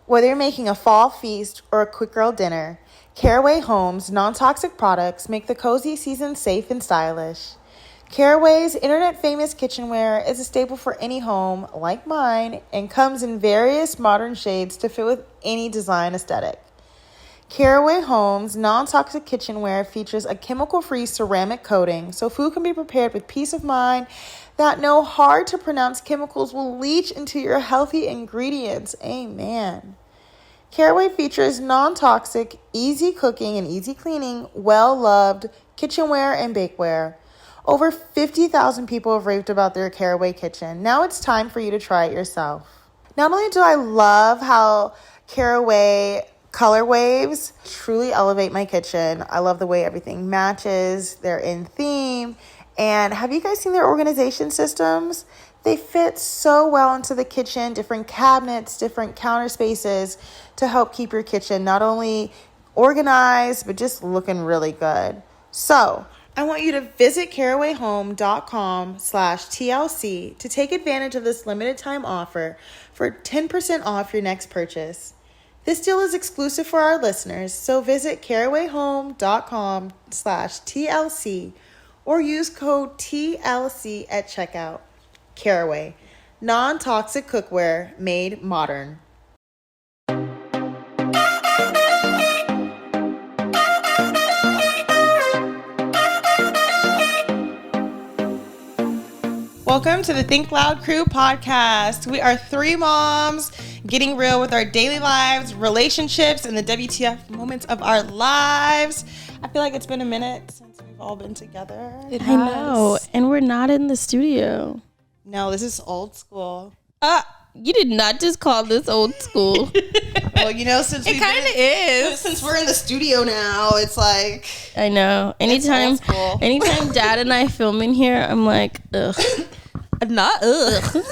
Whether you're making a fall feast or a quick grill dinner, Caraway Home's non-toxic products make the cozy season safe and stylish. Caraway's internet-famous kitchenware is a staple for any home, like mine, and comes in various modern shades to fit with any design aesthetic. Caraway Home's non-toxic kitchenware features a chemical-free ceramic coating, so food can be prepared with peace of mind that no hard-to-pronounce chemicals will leach into your healthy ingredients. Amen. Caraway features non-toxic, easy cooking and easy cleaning, well-loved kitchenware and bakeware. Over 50,000 people have raved about their Caraway kitchen. Now it's time for you to try it yourself. Not only do I love how Caraway color waves truly elevate my kitchen, I love the way everything matches, they're in theme, and have you guys seen their organization systems? They fit so well into the kitchen, different cabinets, different counter spaces to help keep your kitchen not only organized, but just looking really good. So I want you to visit carawayhome.com/TLC to take advantage of this limited time offer for 10% off your next purchase. This deal is exclusive for our listeners, so visit carawayhome.com/TLC or use code TLC at checkout. Caraway, non-toxic cookware made modern. Welcome to the Think Loud Crew podcast. We are three moms getting real with our daily lives, relationships, and the WTF moments of our lives. I feel like it's been a minute since we've all been together. I know, and we're not in the studio. No, this is old school. You did not just call this old school. Well, you know, since it kind of is. Since we're in the studio now, it's like, I know. Anytime Dad and I film in here, I'm like, ugh. Not ugh.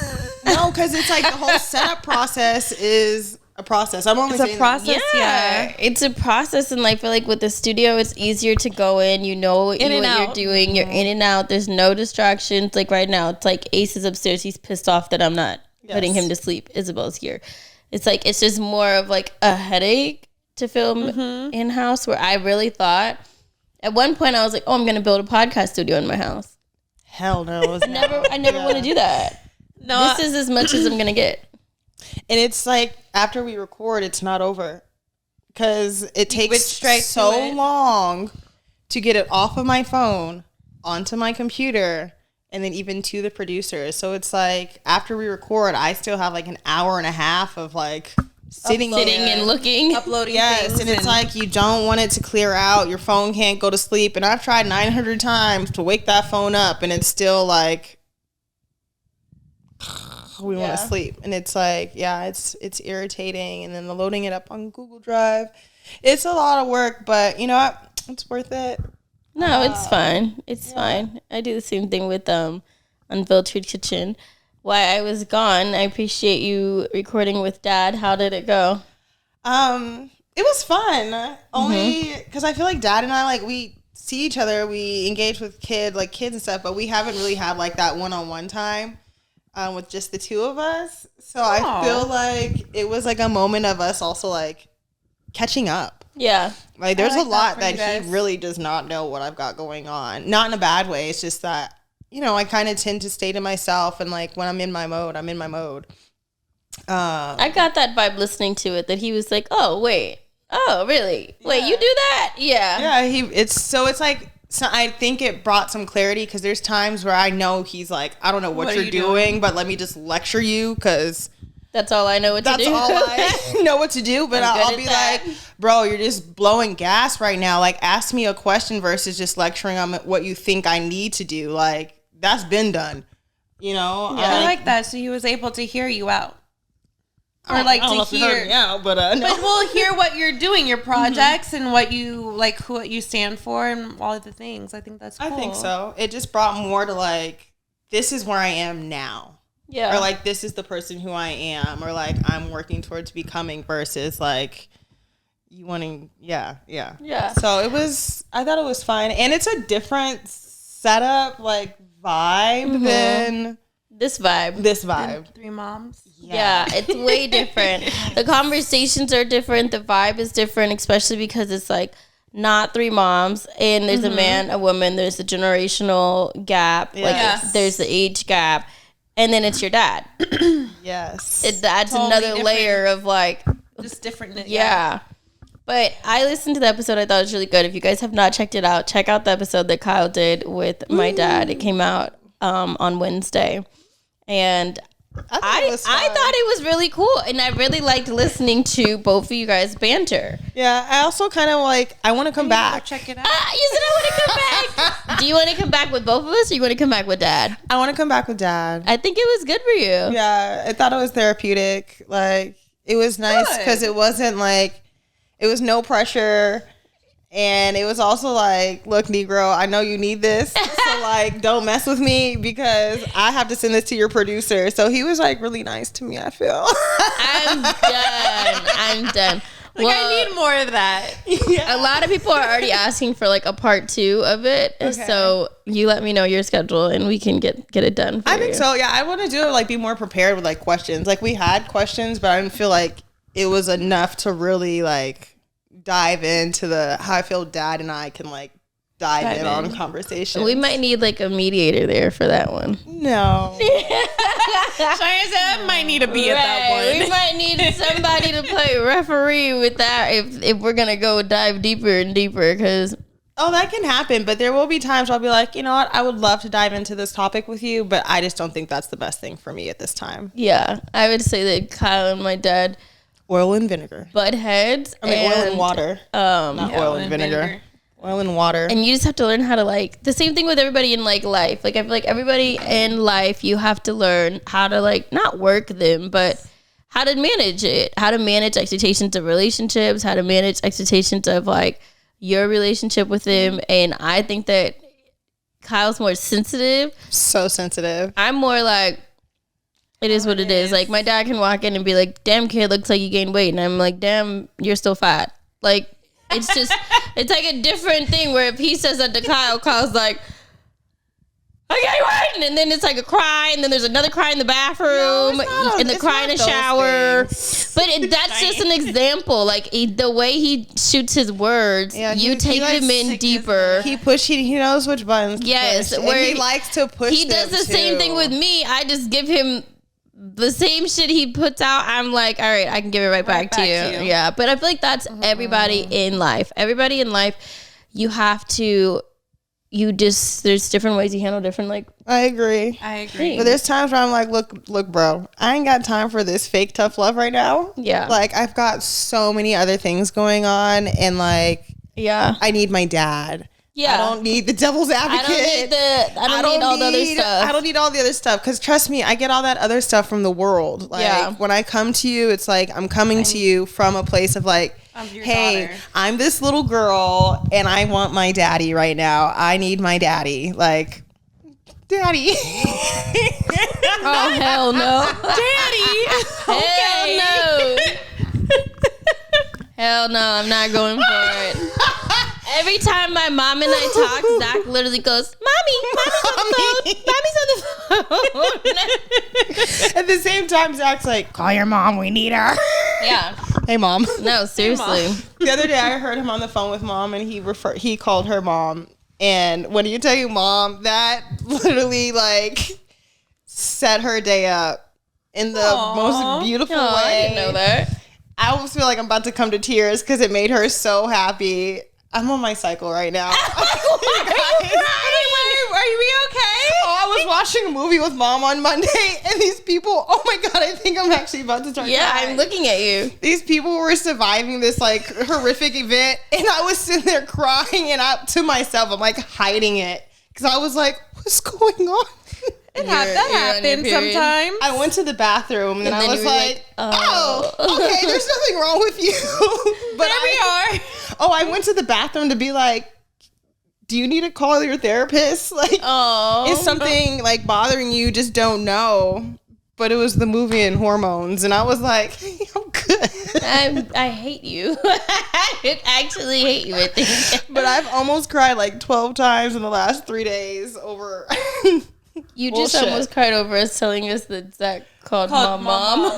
No, because it's like the whole setup process is a process. I'm only saying a process. Yeah, it's a process, and I feel like with the studio, it's easier to go in. You know what you're doing. You're in and out. There's no distractions. Like right now, it's like Ace is upstairs. He's pissed off that I'm not putting him to sleep. Isabel's here. It's like it's just more of like a headache to film in house. Where I really thought at one point I was like, oh, I'm gonna build a podcast studio in my house. Hell no. I never want to do that. No, this is as much as I'm gonna get. And it's like after we record, it's not over because it takes so long to get it off of my phone onto my computer and then even to the producers. So it's like after we record, I still have like an hour and a half of like sitting and looking, uploading. Yes, and it's like you don't want it to clear out. Your phone can't go to sleep, and I've tried 900 times to wake that phone up, and it's still like we want to sleep. And it's like, it's irritating. And then the loading it up on Google Drive, it's a lot of work, but you know what? It's worth it. No, it's fine. It's fine. I do the same thing with Unfiltered Kitchen. While I was gone, I appreciate you recording with Dad. How did it go? It was fun. Only because I feel like Dad and I, like, we see each other, we engage with kids and stuff, but we haven't really had like that one-on-one time with just the two of us. So I feel like it was like a moment of us also like catching up. Yeah. Like there's a lot that he really does not know what I've got going on. Not in a bad way. It's just that, you know, I kind of tend to stay to myself, and like when I'm in my mode, I'm in my mode. I got that vibe listening to it, that he was like, oh, wait. Oh, really? Wait, you do that? Yeah. Yeah, it's like, so I think it brought some clarity because there's times where I know he's like, I don't know what you're doing, but let me just lecture you because that's all I know what to do. That's all I know what to do. But I'll be like, bro, you're just blowing gas right now. Like, ask me a question versus just lecturing on what you think I need to do. Like, that's been done. You know? Yeah. I like that. So he was able to hear you out. Or like to hear, no. But we'll hear what you're doing, your projects, and what you like, what you stand for, and all of the things. I think that's cool. I think so. It just brought more to like, this is where I am now. Yeah. Or like, this is the person who I am, or like I'm working towards becoming versus like you wanting. Yeah. So I thought it was fine, and it's a different setup, like vibe than This vibe. And 3 moms. Yeah, it's way different. The conversations are different. The vibe is different, especially because it's like not 3 moms and there's a man, a woman, there's a generational gap, like there's the age gap, and then it's your dad. Yes. It adds totally another layer of like just different. Yeah. But I listened to the episode. I thought it was really good. If you guys have not checked it out, check out the episode that Kyle did with my dad. It came out on Wednesday. And I thought it was really cool. And I really liked listening to both of you guys banter. Yeah, I also kind of like, I want to come back. Check it out. You said I want to come back. Do you want to come back with both of us or you want to come back with Dad? I want to come back with Dad. I think it was good for you. Yeah, I thought it was therapeutic. Like, it was nice because it wasn't like, it was no pressure. And it was also like, look, Negro, I know you need this. So, like, don't mess with me because I have to send this to your producer. So he was, like, really nice to me, I feel. I'm done. Like, I need more of that. Yeah. A lot of people are already asking for, like, a part 2 of it. Okay. So you let me know your schedule and we can get it done for you. I think so. Yeah, I want to do it, like, be more prepared with, like, questions. Like, we had questions, but I didn't feel like it was enough to really, like, dive into how I feel Dad and I can like dive in on conversation. We might need like a mediator there for that one. No. Cheyenne might need to be at that one. We might need somebody to play referee with that if we're gonna go dive deeper and deeper because that can happen, but there will be times I'll be like, you know what, I would love to dive into this topic with you, but I just don't think that's the best thing for me at this time. Yeah, I would say that Kyle and my dad oil and vinegar. Butt heads. Oil and water. Not oil and vinegar. Oil and water. And you just have to learn how to like, the same thing with everybody in like life. Like I feel like everybody in life, you have to learn how to like, not work them, but how to manage it. How to manage expectations of relationships, how to manage expectations of like your relationship with them. And I think that Kyle's more sensitive. So sensitive. I'm more like, it is what it is. Like, my dad can walk in and be like, damn, kid, looks like you gained weight. And I'm like, damn, you're still fat. Like, it's just, it's like a different thing where if he says that to Kyle, Kyle's like, I gained weight. And then it's like a cry. And then there's another cry in the bathroom. And the cry in the shower. But that's just an example. Like, the way he shoots his words, you take them in deeper. He knows which buttons to push. Where he likes to push He does the same thing with me. I just give him the same shit he puts out. I'm like, all right, I can give it right back to you. Yeah, but I feel like that's everybody in life. Everybody in life, you have to, there's different ways you handle different, like. I agree. But there's times where I'm like, look, bro, I ain't got time for this fake tough love right now. Yeah. Like, I've got so many other things going on, and like, I need my dad. Yeah. I don't need the devil's advocate. I don't need all the other stuff. I don't need all the other stuff because trust me, I get all that other stuff from the world. Like when I come to you, it's like I'm coming to you from a place of like, hey, daughter. I'm this little girl and I want my daddy right now. I need my daddy. Like, daddy. Oh, hell no. Daddy. Hell no. Hell no, I'm not going for it. Every time my mom and I talk, Zach literally goes, Mommy's on the phone. At the same time, Zach's like, call your mom, we need her. Yeah. Hey, mom. No, seriously. Hey, Mom. The other day, I heard him on the phone with mom, and he called her mom. And when you tell you mom, that literally, like, set her day up in the most beautiful way. I didn't know that. I almost feel like I'm about to come to tears because it made her so happy. I'm on my cycle right now. Are you okay? Oh, I was watching a movie with mom on Monday, and these people, oh my God, I think I'm actually about to start crying. I'm looking at you. These people were surviving this like horrific event, and I was sitting there crying, and to myself, I'm like hiding it because I was like, what's going on? That happens sometimes. I went to the bathroom and I was like, oh, okay, there's nothing wrong with you. But there we are. Oh, I went to the bathroom to be like, do you need to call your therapist? Like, is something like bothering you? Just don't know. But it was the movie and hormones. And I was like, I'm good. I hate you. I actually hate you, I think. But I've almost cried like 12 times in the last 3 days over You just almost cried over us telling us that Zach called my mom.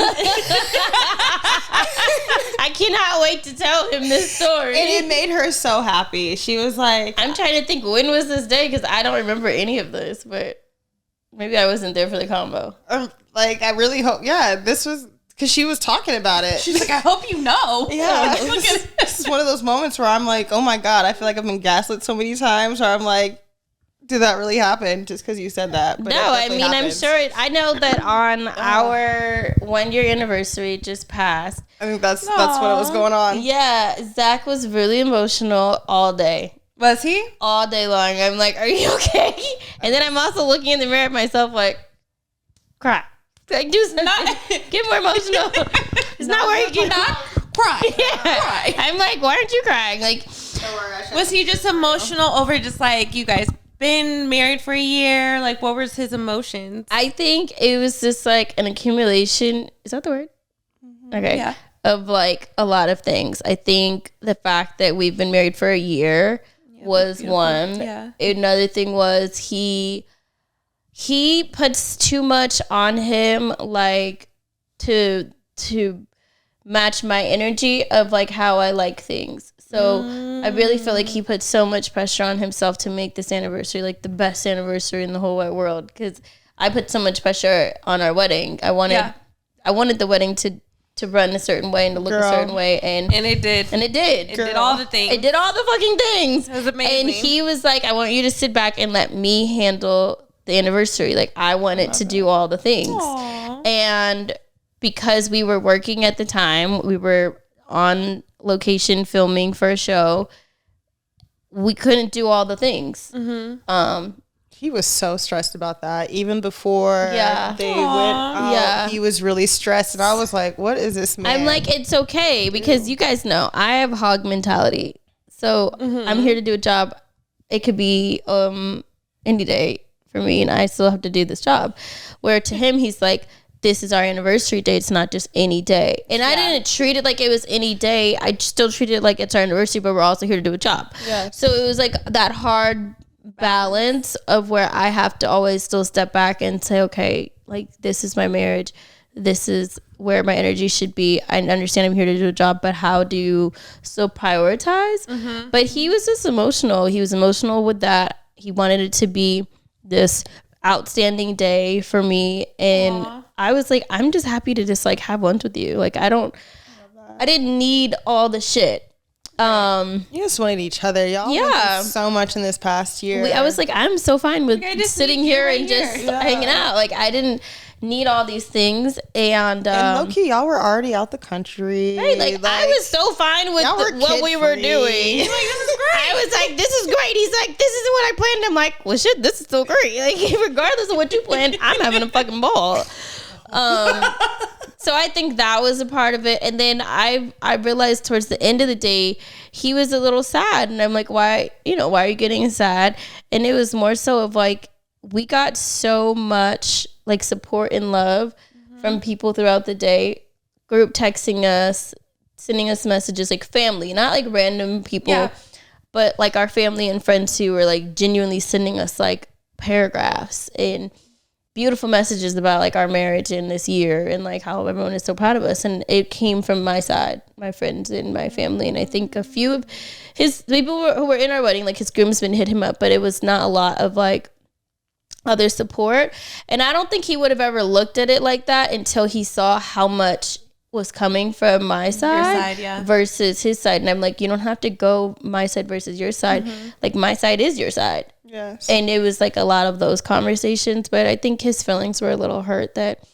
I cannot wait to tell him this story. And it made her so happy. She was like... I'm trying to think, when was this day? Because I don't remember any of this, but maybe I wasn't there for the combo. Like, I really hope... Yeah, this was... Because she was talking about it. She's like, I hope you know. Yeah. This is one of those moments where I'm like, oh my God, I feel like I've been gaslit so many times. Or I'm like... Did that really happen? Just because you said that? But no, I mean, happens. I'm sure. I know that on our 1-year anniversary just passed. I think that's what was going on. Yeah, Zach was really emotional all day. Was he? All day long. I'm like, are you okay? And then I'm also looking in the mirror at myself like, cry. Like, do not get more emotional. It's not working. Cry. Yeah. Cry. I'm like, why aren't you crying? Like, was he just emotional over just like you guys been married for a year? Like, what was his emotions? I think it was just like an accumulation. Is that the word? Mm-hmm. Okay. Yeah. Of like a lot of things. I think the fact that we've been married for a year was one. Yeah. Another thing was he puts too much on him, like to match my energy of like how I like things. So I really feel like he put so much pressure on himself to make this anniversary like the best anniversary in the whole wide world. Because I put so much pressure on our wedding. I wanted the wedding to run a certain way and to look a certain way, and it did. And it did. It did all the things. It did all the fucking things. It was amazing. And he was like, "I want you to sit back and let me handle the anniversary. Like, I wanted to do all the things." Aww. And because we were working at the time, we were on location filming for a show, we couldn't do all the things. Mm-hmm. He was so stressed about that. Even before they went out, he was really stressed. And I was like, what is this, man? I'm like, it's okay. Because you guys know, I have hog mentality. So I'm here to do a job. It could be any day for me, and I still have to do this job. Where to him, he's like, this is our anniversary day. It's not just any day. And I didn't treat it like it was any day. I still treated it like it's our anniversary, but we're also here to do a job. Yeah. So it was like that hard balance of where I have to always still step back and say, okay, like, this is my marriage. This is where my energy should be. I understand I'm here to do a job, but how do you still prioritize? Mm-hmm. But he was just emotional. He was emotional with that. He wanted it to be this outstanding day for me. And I was like, I'm just happy to just like have lunch with you. Like, I didn't need all the shit. You just wanted each other. Y'all went through so much in this past year. I was like, I'm so fine with sitting here and just hanging out. Like, I didn't need all these things. And low-key, y'all were already out the country. Right, like I was so fine with what we were doing. Like, this is great. I was like, this is great. He's like, this isn't what I planned. I'm like, well, shit, this is so great. Like, regardless of what you planned, I'm having a fucking ball. So I think that was a part of it. And then I realized towards the end of the day, he was a little sad. And I'm like, why are you getting sad? And it was more so of like, we got so much like support and love from people throughout the day, group texting us, sending us messages, like family, not like random people, but like our family and friends who were like genuinely sending us like paragraphs and beautiful messages about like our marriage in this year and like how everyone is so proud of us. And it came from my side, my friends and my family. And I think a few of his people who were in our wedding, like his groomsmen hit him up, but it was not a lot of like other support. And I don't think he would have ever looked at it like that until he saw how much was coming from my side, versus his side. And I'm like, you don't have to go my side versus your side. Like, my side is your side. Yes. And it was like a lot of those conversations, but I think his feelings were a little hurt that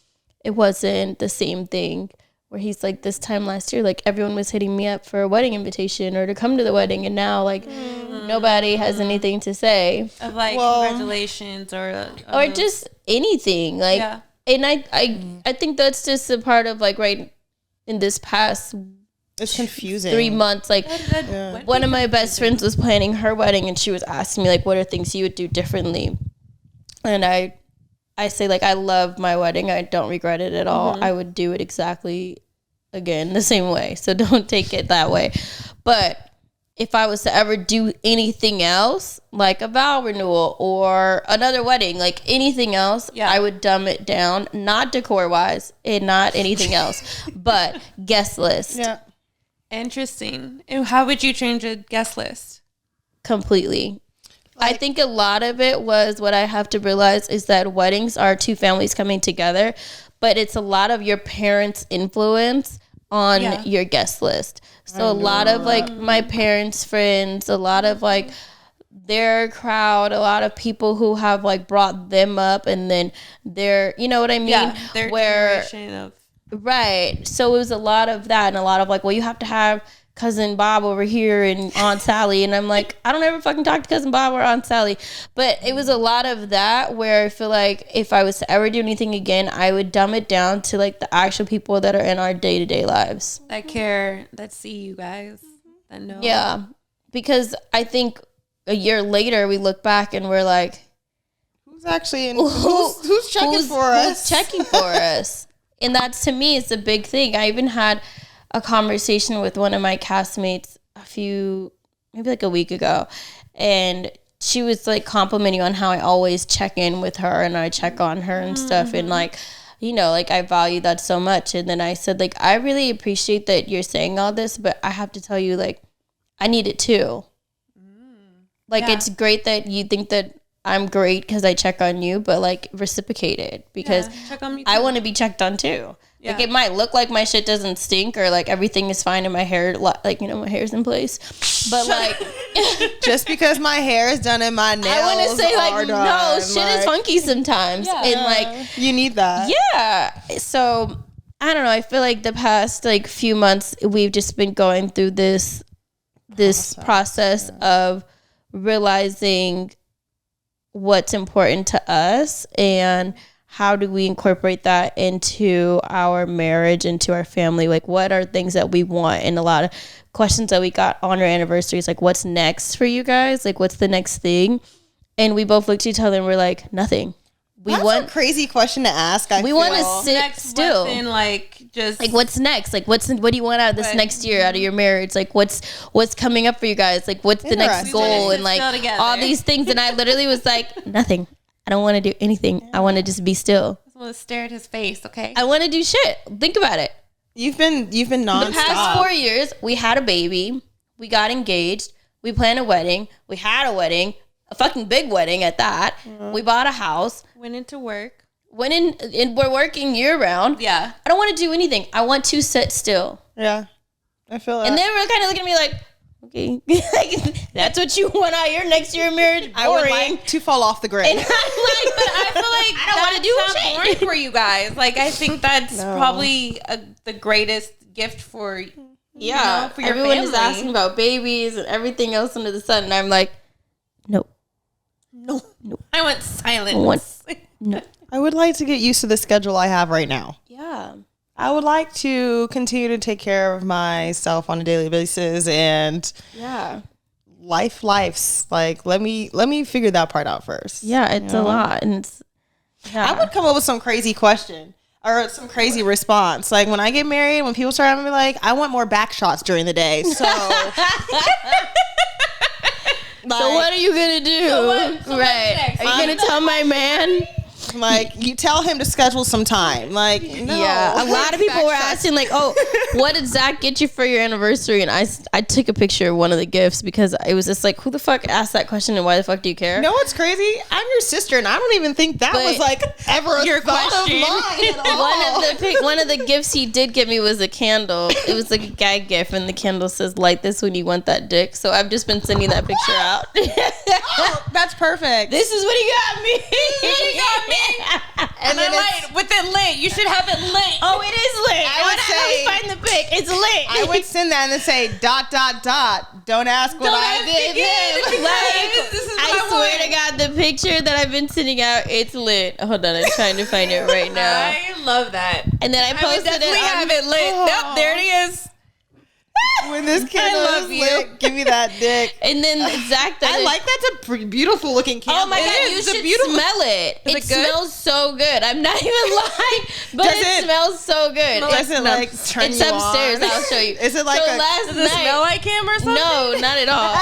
it wasn't the same thing, where he's like, this time last year, like everyone was hitting me up for a wedding invitation or to come to the wedding, and now like nobody has anything to say of like congratulations or just anything, like and I think that's just a part of like right in this past, it's confusing 3 months. Like one of my best friends was planning her wedding, and she was asking me like, what are things you would do differently? And I say like, I love my wedding. I don't regret it at all. I would do it exactly again the same way. So don't take it that way. But if I was to ever do anything else, like a vow renewal or another wedding, like anything else, I would dumb it down, not decor wise and not anything else, but guest list. Yeah. Interesting. And how would you change a guest list? Completely. I think a lot of it was what I have to realize is that weddings are two families coming together, but it's a lot of your parents' influence on your guest list. So a lot of like my parents' friends, a lot of like their crowd, a lot of people who have like brought them up, and then their, you know what I mean? Yeah, their generation of. Right. So it was a lot of that, and a lot of like, well, you have to have cousin Bob over here and Aunt Sally, and I'm like, I don't ever fucking talk to cousin Bob or Aunt Sally. But it was a lot of that where I feel like if I was to ever do anything again, I would dumb it down to like the actual people that are in our day-to-day lives, that care, that see you guys, that know. Yeah, because I think a year later we look back and we're like, who's actually in, who's checking for us? Who's checking for us? And that's, to me, it's a big thing. I even had a conversation with one of my castmates maybe like a week ago, and she was like complimenting on how I always check in with her and I check on her and stuff, and like, you know, like I value that so much. And then I said, like, I really appreciate that you're saying all this, but I have to tell you, like, I need it too. Like, it's great that you think that I'm great because I check on you, but like reciprocate it, because check on me too. I want to be checked on too. Yeah. Like, it might look like my shit doesn't stink or like everything is fine and my hair, like, you know, my hair's in place, but like just because my hair is done and my nails, I want to say like, done, no, shit is funky sometimes, and like you need that. Yeah. So I don't know. I feel like the past like few months we've just been going through this process of realizing what's important to us and how do we incorporate that into our marriage, into our family. Like, what are things that we want? And a lot of questions that we got on our anniversaries, like, what's next for you guys? Like, what's the next thing? And we both looked at each other and we're like, nothing. That's a crazy question to ask. We want to sit still. Like, just like, what's next? Like, what do you want out of this next year, out of your marriage? Like, what's coming up for you guys? Like, what's the next goal? And like all these things. And I literally was like, nothing. I don't want to do anything. I want to just be still. I want to stare at his face. Okay. I want to do shit. Think about it. You've been nonstop. The past 4 years, we had a baby. We got engaged. We planned a wedding. We had a wedding. A fucking big wedding at that. We bought a house. Went into work. And we're working year round. Yeah. I don't want to do anything. I want to sit still. Yeah. I feel that. And then we're kind of looking at me like, okay, like, that's what you want out of your next year of marriage? Boring. I would like to fall off the grid. And I'm like, but I feel like I don't want to do shit. Boring for you guys. Like, I think that's probably the greatest gift for for your everyone family. is asking about babies and everything else under the sun, and I'm like, no. I want silence. No. I would like to get used to the schedule I have right now. Yeah. I would like to continue to take care of myself on a daily basis, and life's like, let me figure that part out first. Yeah, it's a lot, and it's, I would come up with some crazy question or some crazy response. Like, when I get married, when people start having me like, I want more back shots during the day. So so what are you gonna do? So right? Are you gonna tell my man? Like, you tell him to schedule some time. Like, no. Yeah, a lot of people were asking, like, oh, what did Zach get you for your anniversary? And I took a picture of one of the gifts because it was just like, who the fuck asked that question and why the fuck do you care? No, what's crazy? I'm your sister, and I don't even think that was like ever your a thought question. of mine at all. One of the gifts he did get me was a candle. It was like a gag gift, and the candle says, light this when you want that dick. So I've just been sending that picture out. Oh, that's perfect. This is what he got me. He got me. And I like with it lit. You should have it lit. Oh, it is lit. I would say, let me find the pic. It's lit. I would send that and then say ... Don't ask what I did. I swear to God, the picture that I've been sending out, it's lit. Hold on, I'm trying to find it right now. I love that. And then I posted I would definitely have it lit. Nope, there it is. With when this candle is lit, give me that dick. And then Zach does I like that's a beautiful looking candle. Oh my God, you should smell it. It smells so good. I'm not even lying, but it smells so good. Does it like turn it's you upstairs. on? I'll show you. Is it like does it smell like him or something? No, not at all.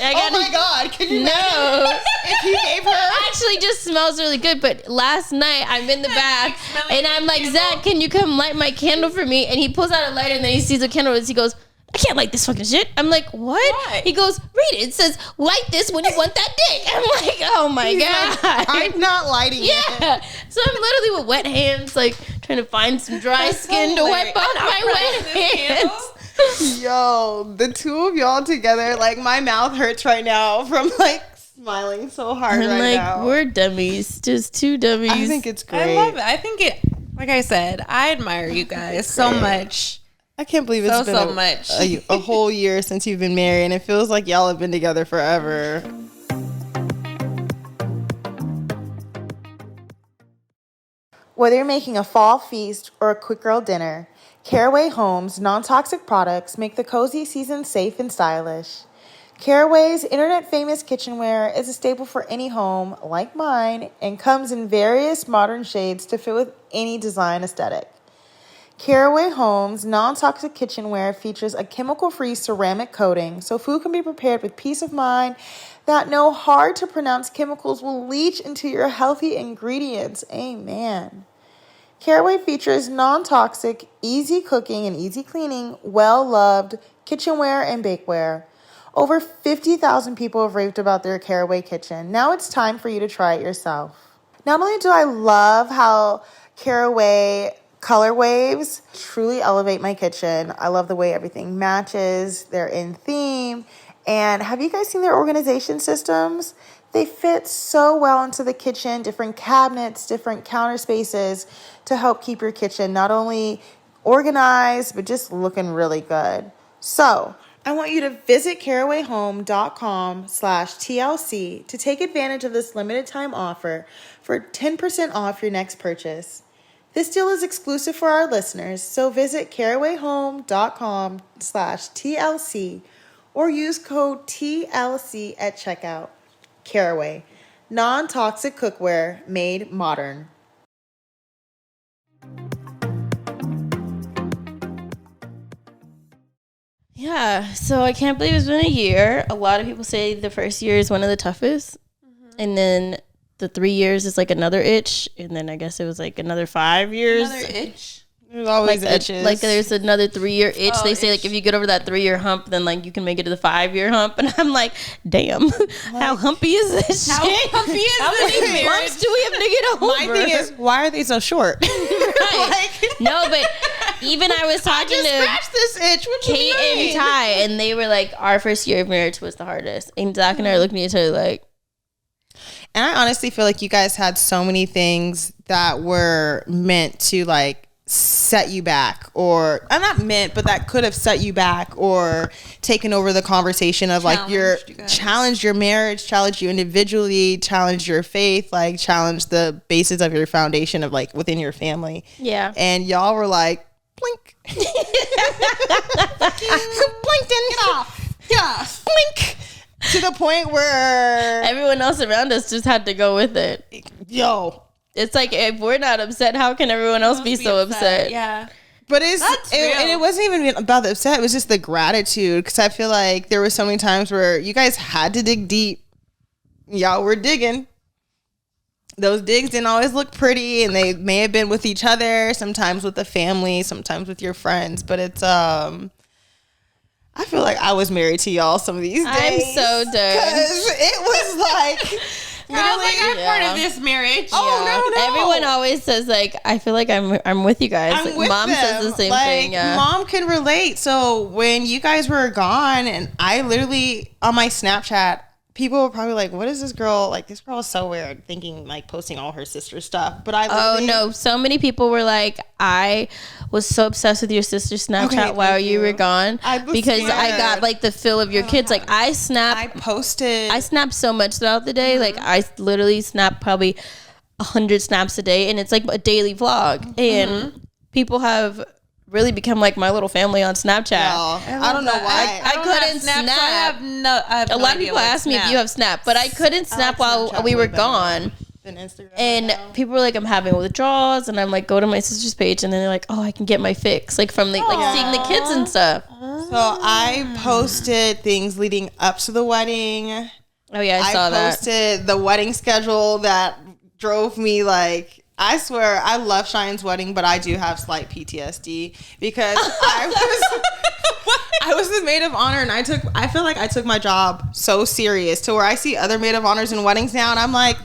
Oh my God, can you imagine if he gave her? It actually just smells really good. But last night I'm in the bath and I'm like, Zach, can you come light my candle for me? And he pulls out a lighter and then he sees a candle and he goes, I can't light this fucking shit. I'm like, what? Why? He goes, read it. It says, light this when you want that dick. I'm like, oh my God. Like, I'm not lighting it. Yeah. So I'm literally with wet hands, like trying to find some dry skin to wipe off my wet hands. Yo, the two of y'all together, like my mouth hurts right now from like smiling so hard I'm right like, now. we're dummies. Just two dummies. I think it's great. I love it. I think it, like I said, I admire you guys so much. I can't believe it's been a whole year since you've been married, and it feels like y'all have been together forever. Whether you're making a fall feast or a quick girl dinner, Caraway Homes non-toxic products make the cozy season safe and stylish. Caraway's internet-famous kitchenware is a staple for any home like mine and comes in various modern shades to fit with any design aesthetic. Caraway Homes non-toxic kitchenware features a chemical-free ceramic coating so food can be prepared with peace of mind that no hard-to-pronounce chemicals will leach into your healthy ingredients. Amen. Caraway features non-toxic, easy cooking and easy cleaning, well-loved kitchenware and bakeware. Over 50,000 people have raved about their Caraway kitchen. Now it's time for you to try it yourself. Not only do I love how Caraway color waves truly elevate my kitchen. I love the way everything matches. They're in theme. And have you guys seen their organization systems? They fit so well into the kitchen, different cabinets, different counter spaces to help keep your kitchen not only organized, but just looking really good. So I want you to visit carawayhome.com/TLC to take advantage of this limited time offer for 10% off your next purchase. This deal is exclusive for our listeners, so visit carawayhome.com/TLC or use code TLC at checkout. Caraway, non-toxic cookware made modern. Yeah, so I can't believe it's been a year. A lot of people say the first year is one of the toughest, and then the 3 years is like another itch, and then I guess it was like another 5 years. Another itch? There's always like itches. Like there's another 3-year itch. They say like if you get over that 3-year hump, then like you can make it to the 5-year hump. And I'm like, damn, how humpy is this? How humpy is How this many months do we have to get over? My thing is, why are they so short? Right. No, but even I was talking to scratch this itch. What you Kate mean? and Ty, and they were like, our first year of marriage was the hardest. And Zach and I are looking at each other like. And I honestly feel like you guys had so many things that were meant to like set you back, or I'm not meant, but that could have set you back or taken over the conversation of like challenged your marriage, challenged you individually, challenged your faith, like challenged the basis of your foundation of like within your family. Yeah. And y'all were like, blink. Blinkton. Get off. Yeah. Blink. To the point where everyone else around us just had to go with it. Yo. It's like, if we're not upset, how can everyone else be so upset? Yeah. But it wasn't even about the upset. It was just the gratitude. Because I feel like there were so many times where you guys had to dig deep. Y'all were digging. Those digs didn't always look pretty. And they may have been with each other. Sometimes with the family. Sometimes with your friends. But it's, I feel like I was married to y'all some of these days. I'm so done. Because it was like... I was like, I'm part of this marriage. Oh, no. Everyone always says, like, I feel like I'm with you guys. I'm like, with Mom them. says the same like, thing. Yeah. Mom can relate. So when you guys were gone, and I literally, on my Snapchat, people were probably like, what is this girl? Like, this girl is so weird, thinking, like, posting all her sister's stuff. But I literally... Oh, no. So many people were like, I was so obsessed with your sister's Snapchat while you were gone. Because I got, like, the feel of your kids. Like, I snapped so much throughout the day. Like, I literally snap probably 100 snaps a day. And it's like a daily vlog. And people have really become like my little family on Snapchat. I don't know why. I couldn't snap. I have a lot of people ask me if you have Snap, but I couldn't snap while we were gone. And people were like, I'm having withdrawals, and I'm like, go to my sister's page, and then they're like, oh, I can get my fix, like from like seeing the kids and stuff. So I posted things leading up to the wedding. Oh yeah, I saw that. I posted the wedding schedule that drove me like. I swear, I love Cheyenne's wedding, but I do have slight PTSD because I was the maid of honor, and I feel like I took my job so serious to where I see other maid of honors in weddings now, and I'm like,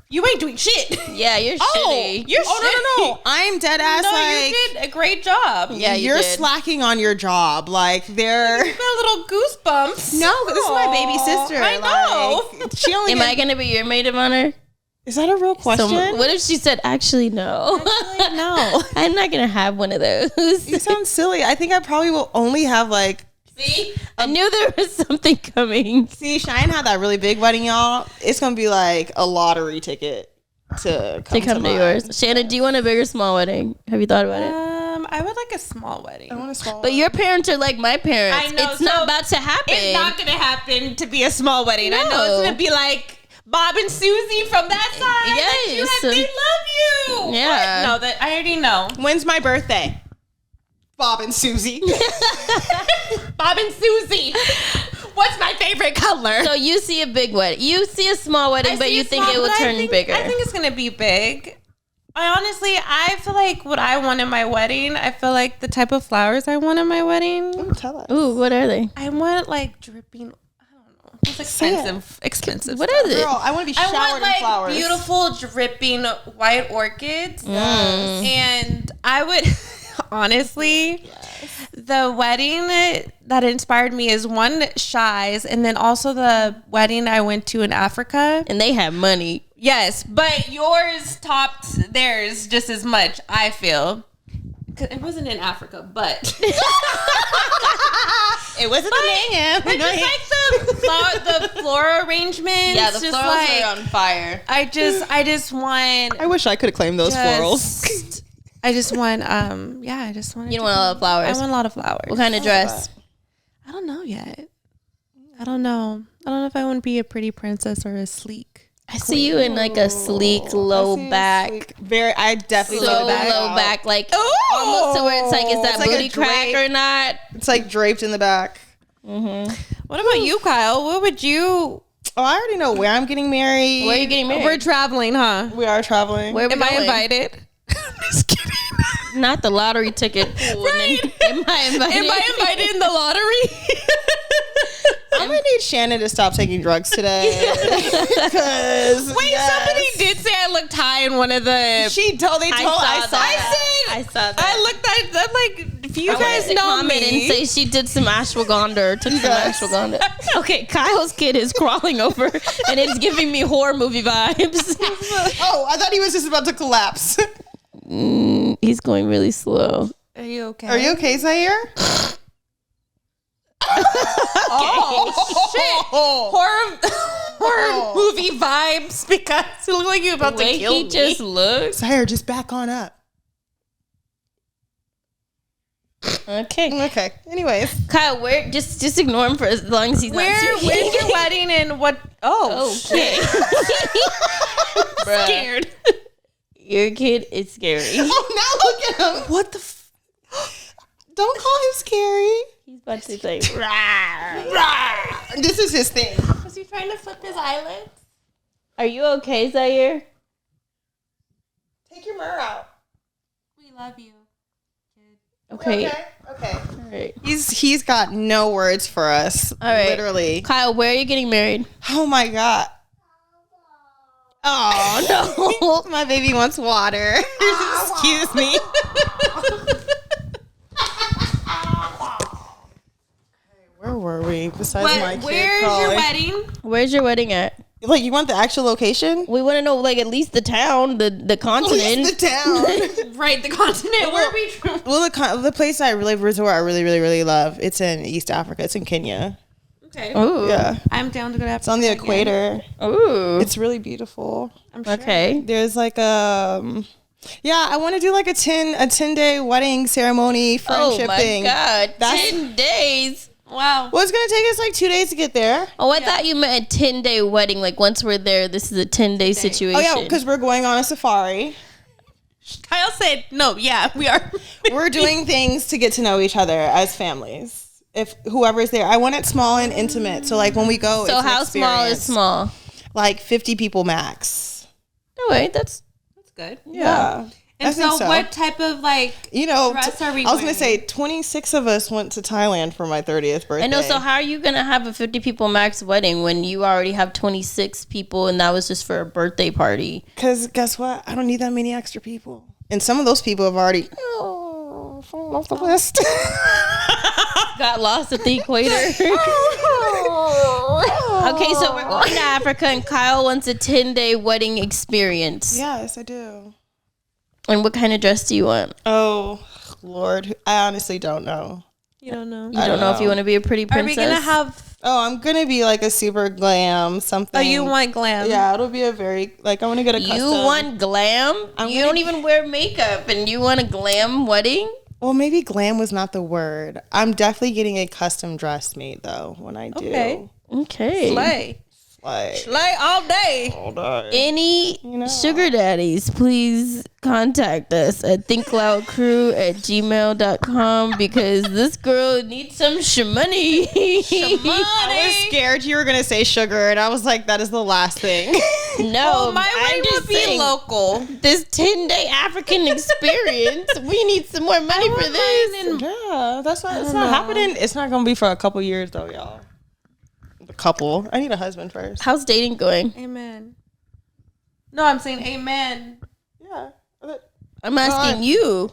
you ain't doing shit. Yeah, you're shitty. You're shitty. No. I'm dead ass. No, like, you did a great job. Yeah, you're slacking on your job. Like they're. You got little goosebumps. No, this is my baby sister. I know. Like, she only. Am I gonna be your maid of honor? Is that a real question? What if she said, actually, no? No. I'm not going to have one of those. You sound silly. I think I probably will only have like... See? I knew there was something coming. See, Cheyenne had that really big wedding, y'all. It's going to be like a lottery ticket to come to yours. Shannon, do you want a big or small wedding? Have you thought about it? I would like a small wedding. I want a small But your parents are like my parents. I know. It's not about to happen. It's not going to happen to be a small wedding. No. I know it's going to be like... Bob and Susie from that side. Yes. They love you. Yeah. What? No, that I already know. When's my birthday? Bob and Susie. Bob and Susie. What's my favorite color? So you see a big wedding. You see a small wedding, but you think it will turn bigger. I think it's going to be big. I feel like what I want in my wedding, I feel like the type of flowers I want in my wedding. Ooh, tell us. Ooh, what are they? I want like dripping... It's expensive. What are they? Girl, I want to be showered in flowers. Beautiful dripping white orchids. And I would honestly, the wedding that inspired me is one Shy's, and then also the wedding I went to in Africa. And they have money. Yes, but yours topped theirs just as much, I feel. It wasn't in Africa, but it wasn't a man. But just like the floral arrangement. Yeah, the florals are on fire. I just want. I wish I could have claimed those florals. I just want. I just want. You don't want a lot of flowers. I want a lot of flowers. What kind of dress? I don't know yet. I don't know if I want to be a pretty princess or a sleek. I see you in like a sleek, low back. I definitely low back, like almost to where it's like, is that like booty crack or not? It's like draped in the back. Mm-hmm. What about you, Kyle? What would you? Oh, I already know where I'm getting married. Where are you getting married? We're traveling, huh? We are traveling. Where am I invited? Just kidding. Not the lottery ticket pool. Right. Am I invited in the lottery? I'm gonna need Shannon to stop taking drugs today. Because somebody did say I looked high in one of the. I saw that. I looked at. I'm like, if you guys know me, and say she did some ashwagandha, took some ashwagandha. Okay, Kyle's kid is crawling over, and it's giving me horror movie vibes. Oh, I thought he was just about to collapse. He's going really slow. Are you okay? Are you okay, Zaire? Oh shit! Horror movie vibes because it looked like you were about to kill me. He just looked. Zaire, just back on up. Okay. Anyways, Kyle, where just ignore him for as long as he's not Where's your wedding and what? Oh shit! Scared. Your kid is scary. Oh, now look at him. What the? Don't call him scary. He's about to say, This is his thing. Was he trying to flip his eyelids? Are you okay, Zaire? Take your mirror out. We love you, kid. Okay. Okay. All right. He's got no words for us. All right. Literally. Kyle, where are you getting married? Oh my God. Oh no. My baby wants water. Excuse me. Where were we? Besides my kid where's calling? your wedding? Where's your wedding at? Like, you want the actual location? We want to know, like, at least the town, the continent. The town. Right, the continent. Where are we from? Well, the place I really love. It's in East Africa. It's in Kenya. Okay. Ooh. Yeah. I'm down to go to Africa. It's on the equator. Ooh. It's really beautiful. I'm sure. Okay. There's like Yeah, I want to do like a 10-day wedding ceremony friendship thing. Oh my God, 10 days. Wow. Well, it's going to take us like 2 days to get there. Oh, I thought you meant a 10-day wedding. Like once we're there, this is a 10-day situation. Oh yeah, because we're going on a safari. Kyle said, no, yeah, we are. We're doing things to get to know each other as families. If whoever's there, I want it small and intimate. So like when we go, so it's how small is small? Like 50 people max. No way, that's good. Yeah. And so what type of like dress are we I was going to say 26 of us went to Thailand for my 30th birthday. I know. So how are you going to have a 50 people max wedding when you already have 26 people and that was just for a birthday party? Because guess what? I don't need that many extra people. And some of those people have already fallen off the list. Got lost at the equator. Okay, so we're going to Africa and Kyle wants a 10-day wedding experience. Yes, I do. And what kind of dress do you want? Oh, Lord. I honestly don't know. You don't know? You don't know if you want to be a pretty princess? Are we going to have... Oh, I'm going to be like a super glam something. Oh, you want glam? Yeah, it'll be a very... Like, I want to get a custom... You want glam? You don't even wear makeup and you want a glam wedding? Well, maybe glam was not the word. I'm definitely getting a custom dress made, though, when I do. Okay. Slay. Slay all day. Any sugar daddies, please contact us at thinkloudcrew@gmail.com because this girl needs some shmoney. I was scared you were going to say sugar, and I was like, that is the last thing. No, my wedding would be local. This 10-day African experience, we need some more money for this. Yeah, that's why it's not happening. It's not going to be for a couple years, though, y'all. A couple. I need a husband first. How's dating going? Amen. No, I'm saying amen. Yeah. I'm asking you.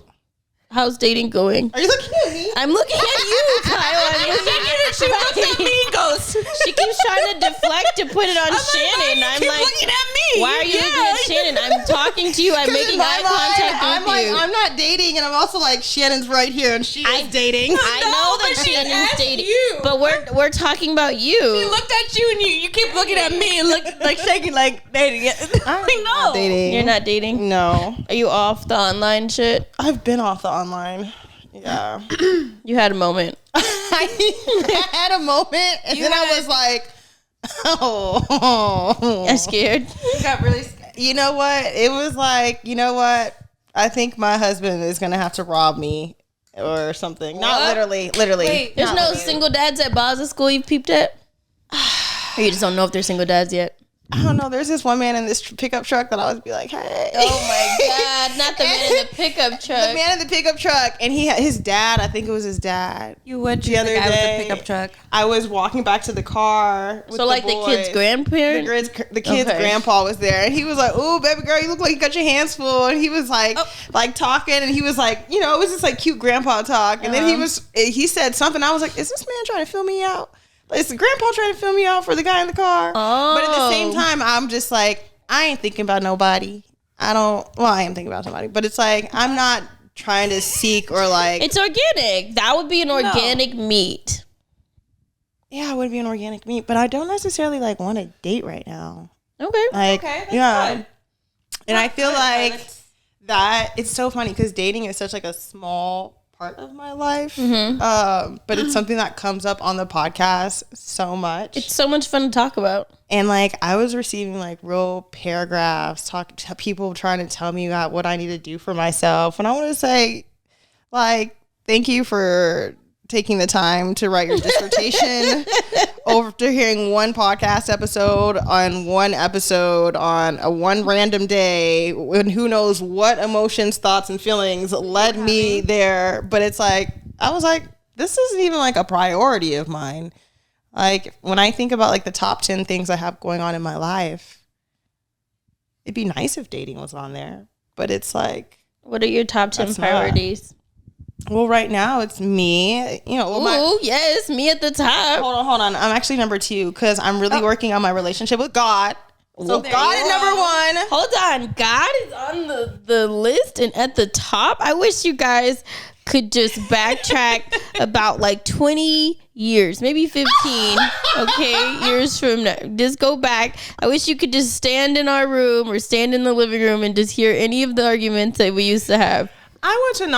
How's dating going? Are you looking at me? I'm looking at you, Kyle. I'm looking at her. She looks at me and goes. She keeps trying to deflect to put it on Shannon. I'm like, looking at me. Why are you looking at Shannon? I'm talking to you. I'm making eye contact with you. I'm not dating, and I'm also like, Shannon's right here, and she is dating. I know that Shannon's dating, but we're talking about you. She looked at you, and you keep looking at me and look like shaking, like dating. I'm not dating. You're not dating? No. Are you off the online shit? I've been off the online. Yeah. You had a moment. I had a moment, and then I was like, oh. I'm scared. You got really scared. You know what? It was like, you know what? I think my husband is going to have to rob me or something. What? Not literally. Wait, there's no single dads at Basel School you've peeped at? Or you just don't know if they're single dads yet? I don't know. There's this one man in this pickup truck that I always be like, hey. Oh my God. Not the man in the pickup truck. The man in the pickup truck. And he had his dad. I think it was his dad. You would the other day with the pickup truck. I was walking back to the car. With so like the kid's grandparent? The kid's grandpa was there. And he was like, ooh, baby girl, you look like you got your hands full. And he was like talking. And he was like, it was just like cute grandpa talk. And then he said something. I was like, is this man trying to fill me out? Is the grandpa trying to fill me out for the guy in the car? Oh. But at the same time, I'm just like, I ain't thinking about nobody. I am thinking about somebody. But it's like, I'm not trying to seek or like. It's organic. That would be an organic meat. Yeah, it would be an organic meat. But I don't necessarily like want to date right now. Okay. Like, that's good. And I feel like that it's so funny because dating is such like a small part of my life, but it's something that comes up on the podcast so much. It's so much fun to talk about. And like I was receiving like real paragraphs, people trying to tell me about what I need to do for myself, and I want to say, like, thank you for taking the time to write your dissertation after hearing one podcast episode on one episode on a one random day when who knows what emotions, thoughts, and feelings led me there. But it's like, I was like, this isn't even like a priority of mine. Like when I think about like the top 10 things I have going on in my life, it'd be nice if dating was on there. But it's like, what are your top 10 priorities? Well, right now it's me. Yes, me at the top. Hold on. I'm actually number 2 because I'm really working on my relationship with God. So God is number 1. Hold on. God is on the list and at the top. I wish you guys could just backtrack about like 20 years, maybe 15, okay, years from now. Just go back. I wish you could just stand in our room or stand in the living room and just hear any of the arguments that we used to have. I went to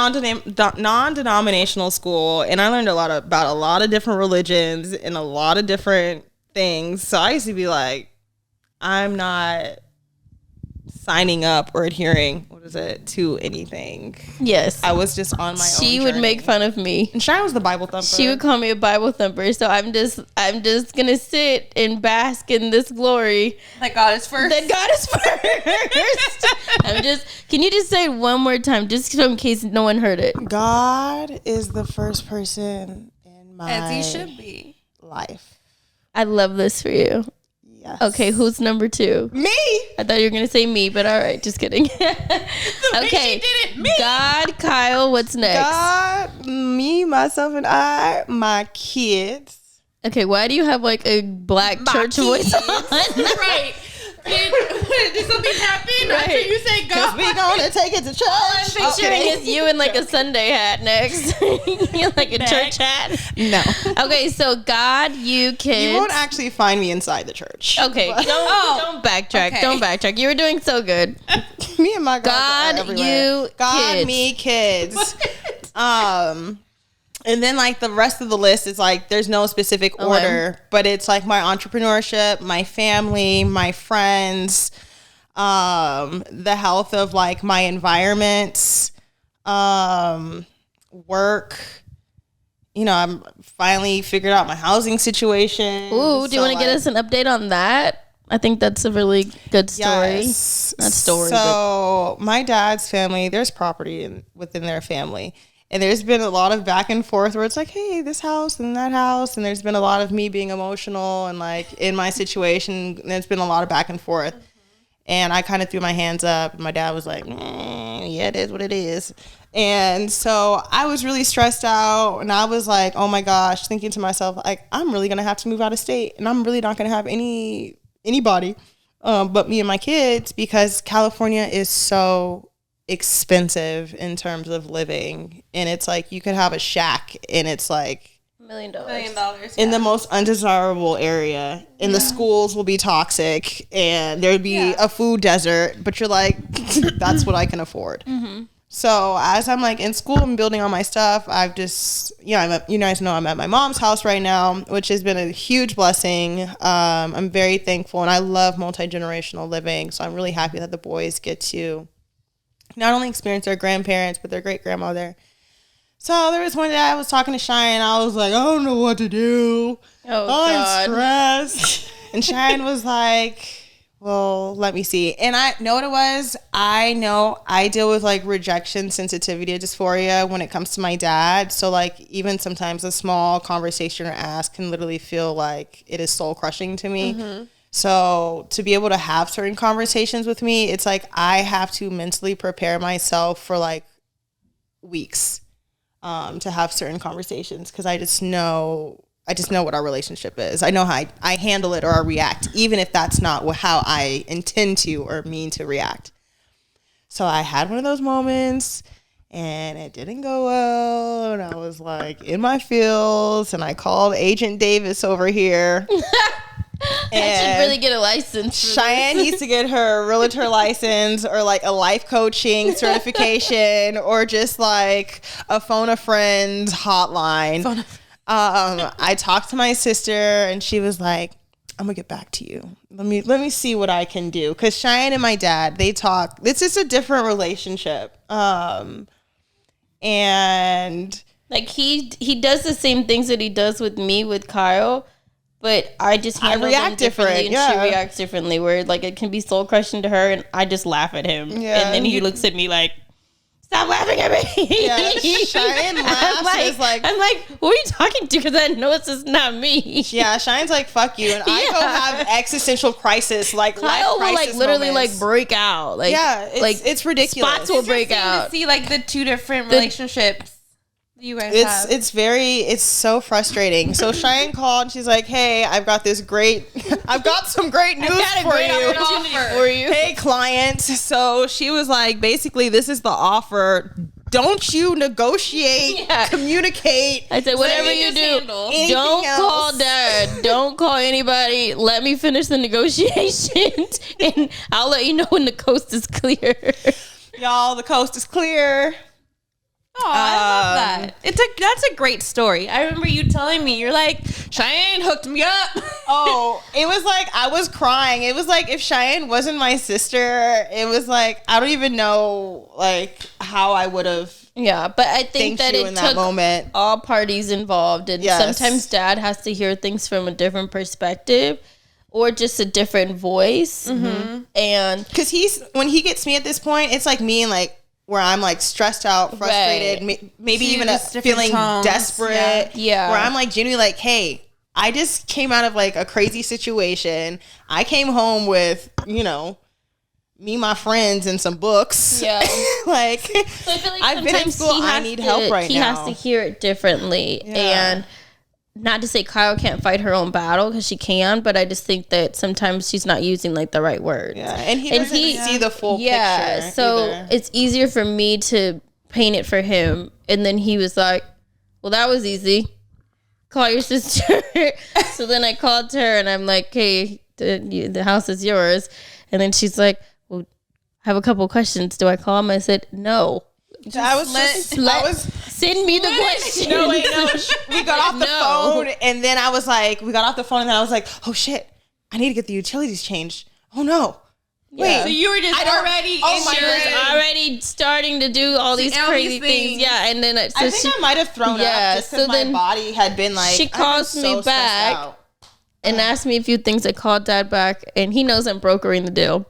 non-denominational school, and I learned a lot about a lot of different religions and a lot of different things. So I used to be like, I'm not signing up or adhering to anything. Yes, I was just on my own. She would make fun of me, and Shanan was the Bible thumper. She would call me a Bible thumper. So I'm just gonna sit and bask in this glory that God is first. Can you just say it one more time, just in case no one heard it? God is the first person in my as he should be life. I love this for you. Yes. Okay, who's number 2? Me. I thought you were gonna say me, but all right, just kidding. Okay, me. God, Kyle, what's next? God, me, myself, and I, my kids. Okay, why do you have like a black church voice on? Right. Did something happen after you say God? We gonna take it to church. All I'm picturing is you in like a Sunday hat next. Like a church hat. No. Okay, so God, you kids. You won't actually find me inside the church. Okay, don't backtrack. Okay. Don't backtrack. You were doing so good. Me and my God, you God, kids. me, kids. And then like the rest of the list is like there's no specific order, but it's like my entrepreneurship, my family, my friends, the health of like my environments, work. You know, I'm finally figured out my housing situation. Ooh, do you want to get us an update on that? I think that's a really good story. Yes. Not story. So my dad's family, there's property within their family. And there's been a lot of back and forth where it's like, hey, this house and that house. And there's been a lot of me being emotional and like in my situation. There's been a lot of back and forth. And I kind of threw my hands up. And my dad was like, yeah, it is what it is. And so I was really stressed out. And I was like, oh my gosh, thinking to myself, like, I'm really going to have to move out of state. And I'm really not going to have anybody but me and my kids, because California is so expensive in terms of living, and it's like you could have a shack and it's like $1 million in the most undesirable area, and the schools will be toxic and there'd be a food desert, but you're like that's what I can afford. So as I'm like in school and building on my stuff, I've just you guys know I'm at my mom's house right now, which has been a huge blessing. I'm very thankful, and I love multi-generational living, so I'm really happy that the boys get to not only experience their grandparents, but their great-grandmother. So there was one day I was talking to Cheyenne, and I was like, I don't know what to do. I'm stressed. And Cheyenne was like, well, let me see. And I know what it was. I know I deal with like rejection, sensitivity, dysphoria when it comes to my dad. So like even sometimes a small conversation or ask can literally feel like it is soul crushing to me. So to be able to have certain conversations with me, it's like I have to mentally prepare myself for like weeks to have certain conversations, because I just know what our relationship is. I know how I handle it or I react, even if that's not how I intend to or mean to react. So I had one of those moments, and it didn't go well, and I was like in my feels, and I called Agent Davis over here. I should really get a license. Cheyenne needs to get her realtor license, or like a life coaching certification, or just like a phone a friend hotline. I talked to my sister, and she was like, I'm gonna get back to you. Let me see what I can do. Because Cheyenne and my dad, they talk. It's just a different relationship. And like he does the same things that he does with me with Kyle. But I just handle them differently, and she reacts differently. Where like it can be soul crushing to her, and I just laugh at him, and then he looks at me like, "Stop laughing at me!" Yeah, Cheyenne laughs. I'm like, "Who are you talking to?" Because I know it's just not me. Yeah, Cheyenne's like, "Fuck you," and I go have existential crisis, like Kyle will like literally moments. like break out. Like it's ridiculous. Spots will break out. To see like the two different relationships. You guys have. It's so frustrating. So Cheyenne called, and she's like, hey, I've got some great news for you. Hey, client. So she was like, basically, this is the offer. don't you negotiate, communicate. I said, whatever you do, don't call dad. Don't call anybody. Let me finish the negotiations, and I'll let you know when the coast is clear. Y'all, the coast is clear. Oh, I love that. That's a great story. I remember you telling me, you're like, Cheyenne hooked me up. Oh, it was like I was crying. It was like if Cheyenne wasn't my sister, it was like I don't even know like how I would have. Yeah, but I think that it took moment. All parties involved, and sometimes dad has to hear things from a different perspective. Or just a different voice. And because when he gets me at this point, it's like me and like where I'm like stressed out, frustrated, maybe even feeling desperate. Yeah. Where I'm like genuinely like, hey, I just came out of like a crazy situation. I came home with, me, my friends, and some books. Yeah. Like, so I feel like I've been in school. I need help right now. He has to hear it differently. Yeah. And not to say Kyle can't fight her own battle, because she can, but I just think that sometimes she's not using like the right words. Yeah, and he doesn't see the full picture. So either. It's easier for me to paint it for him. And then he was like, well, that was easy. Call your sister. So then I called her and I'm like, hey, the house is yours. And then she's like, well, I have a couple questions. Do I call him? I said, no. Send me the question. No, wait, no. We got off the phone, and then I was like, and then I was like, oh shit, I need to get the utilities changed. Oh no. Wait, so you were just already already starting to do all these crazy things. Yeah, and then I think I might have thrown up just because my body had been like. She calls me back and asked me a few things. I called dad back, and he knows I'm brokering the deal.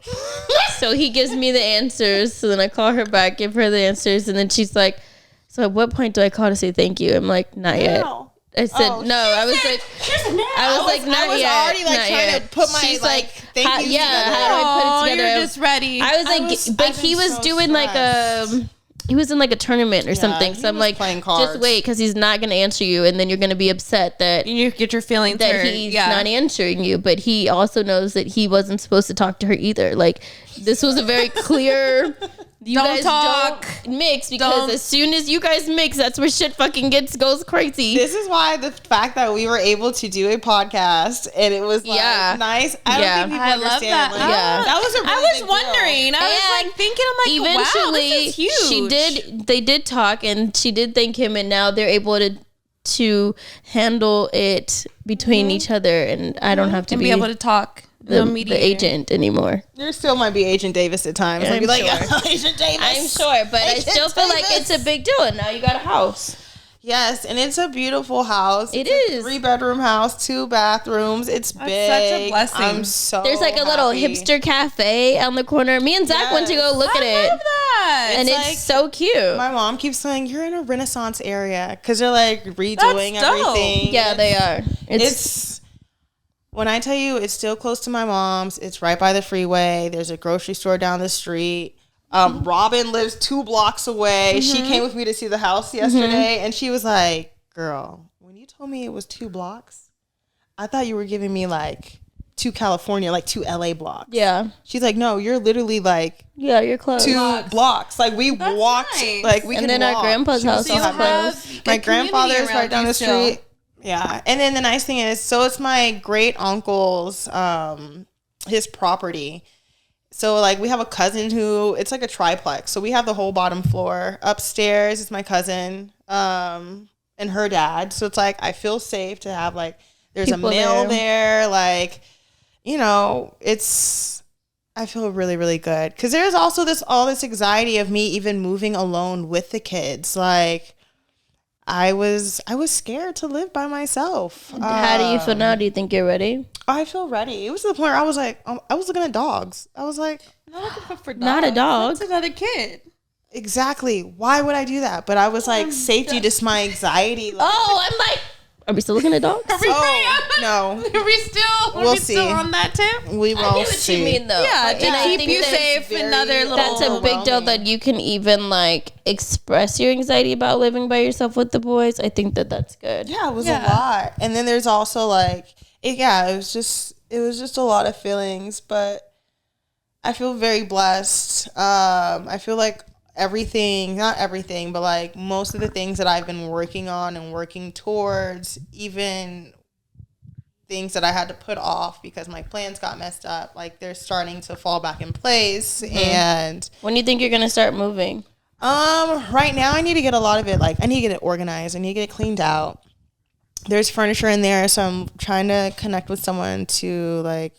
So he gives me the answers. So then I call her back, give her the answers, and then she's like, so at what point do I call to say thank you? I'm like, not yet. I said no. I was like, not yet. I was already like trying to put my she's like thank you together. How do I put it together? You're just ready. I was like, but he was doing like he was in like a tournament or something. So I'm like, just wait, because he's not going to answer you, and then you're going to be upset that you get your feelings that hurt. He's not answering you. But he also knows that he wasn't supposed to talk to her either. Like, this was a very clear. You don't guys talk. Don't mix, because as soon as you guys mix, that's where shit fucking goes crazy. This is why the fact that we were able to do a podcast and it was like nice. I don't think people understand. That. Like, that was a really I was wondering. Deal. I was like thinking. I'm like, wow, this is huge. They did talk, and she did thank him, and now they're able to handle it between each other, and I don't have to be able to talk. The agent anymore. There still might be Agent Davis at times. I'd be like, Agent Davis. I'm sure, but I still feel like it's a big deal. And now you got a house. Yes, and it's a beautiful house. It's a 3-bedroom house, 2 bathrooms. It's big. Such a blessing. I'm so There's like a little hipster cafe on the corner. Me and Zach went to go look at it. I love that. And it's so cute. My mom keeps saying, you're in a Renaissance area, because they're like redoing everything. Yeah, they are. It's when I tell you, it's still close to my mom's. It's right by the freeway. There's a grocery store down the street. Robin lives 2 blocks away. She came with me to see the house yesterday, and she was like, girl, when you told me it was 2 blocks, I thought you were giving me like 2 California, like 2 LA blocks. Yeah. She's like, no, you're literally like you're close. 2 blocks. Like we walked, nice. like we and can then walk. our grandpa's house is close. My grandfather's right down the street. Yeah. And then the nice thing is, so it's my great uncle's, his property. So like we have a cousin who, it's like a triplex. So we have the whole bottom floor. Upstairs is my cousin, and her dad. So it's like, I feel safe to have like, there's people a mail there. Like, I feel really, really good. Cause there's also all this anxiety of me even moving alone with the kids. Like, I was scared to live by myself. How do you feel now? Do you think you're ready? I feel ready. It was to the point where I was like, I was looking at dogs. I was like, not a dog. It's another kid. Exactly. Why would I do that? But I was like, safety, just my anxiety. Like, I'm like, are we still looking at dogs? No. Are we still on that tip? We will see. I get what you mean, though. Yeah, to keep you safe. Another little. That's a big deal that you can even like express your anxiety about living by yourself with the boys. I think that's good. Yeah, it was a lot. And then there's also like, it was just a lot of feelings, but I feel very blessed. I feel like everything, not everything, but like most of the things that I've been working on and working towards, even things that I had to put off because my plans got messed up, like they're starting to fall back in place. And when do you think you're gonna start moving? Right now I need to get a lot of it, like I need to get it organized, I need to get it cleaned out. There's furniture in there, so I'm trying to connect with someone to like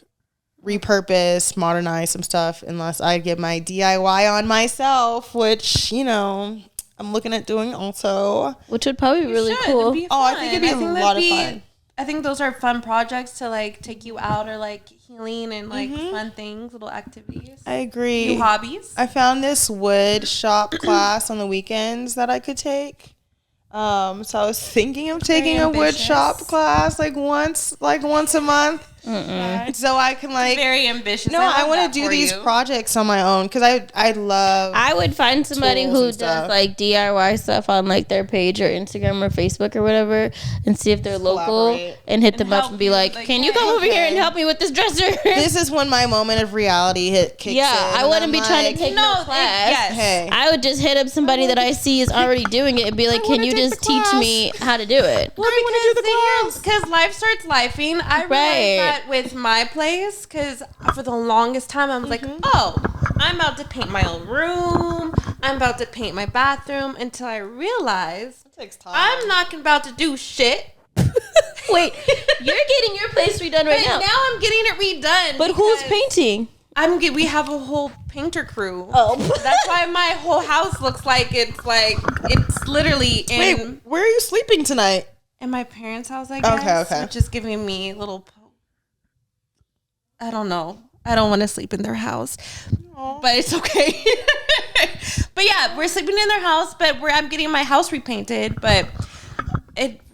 repurpose, modernize some stuff, unless I get my DIY on myself, which, you know, I'm looking at doing also. Which would probably be really cool. I think it'd be a lot of fun. I think those are fun projects to like take you out, or like healing and like fun things, little activities. I agree. New hobbies. I found this wood shop class on the weekends that I could take. So I was thinking of taking a wood shop class like once a month. So I can like very ambitious. No, I want to do these projects on my own because I love. I would find somebody who does like DIY stuff on like their page or Instagram or Facebook or whatever, and see if they're local and hit them up and be like, "Can you come over here and help me with this dresser?" This is when my moment of reality kicks in. I wouldn't be trying to take no class. Hey. I would just hit up somebody that I see is already doing it and be like, "Can you just teach me how to do it?" Well, because life starts lifing. I realized that with my place, because for the longest time I was like, oh, I'm about to paint my own room, I'm about to paint my bathroom, until I realized I'm not about to do shit. Wait, you're getting your place redone right now. Now I'm getting it redone. But who's painting? We have a whole painter crew. Oh, that's why my whole house looks like it's literally in. Wait, where are you sleeping tonight? In my parents' house, I guess. Okay. Which is giving me a little. I don't know. I don't want to sleep in their house, but it's okay. But yeah, we're sleeping in their house, but I'm getting my house repainted. But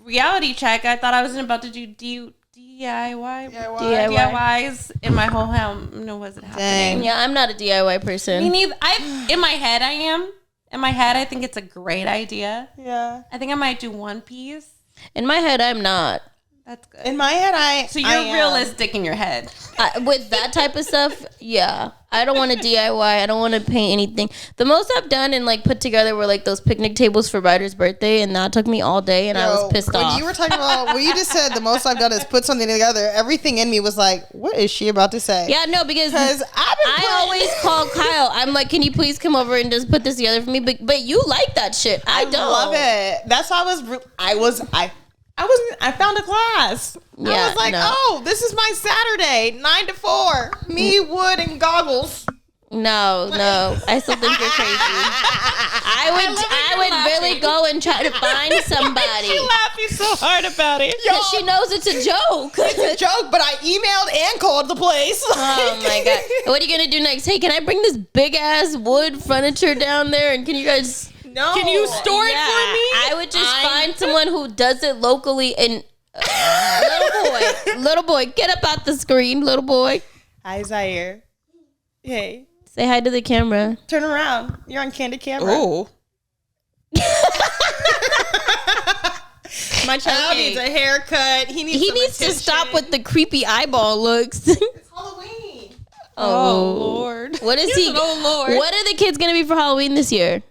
reality check, I thought I wasn't about to do DIYs in my whole home. No, wasn't happening. Dang. Yeah, I'm not a DIY person. Me neither. In my head, I am. In my head, I think it's a great idea. Yeah. I think I might do one piece. In my head, I'm not. That's good. In my head, So you're realistic in your head. With that type of stuff, yeah. I don't want to DIY. I don't want to paint anything. The most I've done and like put together were like those picnic tables for Ryder's birthday, and that took me all day, and I was pissed off. When you were talking about, when you just said the most I've done is put something together, everything in me was like, what is she about to say? Yeah, no, because I always call Kyle. I'm like, can you please come over and just put this together for me? But you like that shit. I don't. Love it. That's why I found a class. Yeah, I was like, oh, this is my Saturday, 9 to 4. Me, wood, and goggles. No. I still think you're crazy. I would really go and try to find somebody. She's laughing so hard about it. Because she knows it's a joke. It's a joke, but I emailed and called the place. Oh my God. What are you going to do next? Hey, can I bring this big ass wood furniture down there? And can you guys... No. Can you store it for me? I would just find someone who does it locally. And little boy, get up out the screen, little boy. Hi, Zaire. Hey. Say hi to the camera. Turn around. You're on candid camera. Oh. My child needs a haircut. He needs to stop with the creepy eyeball looks. It's Halloween. Oh Lord. What is he? Oh Lord. What are the kids gonna be for Halloween this year?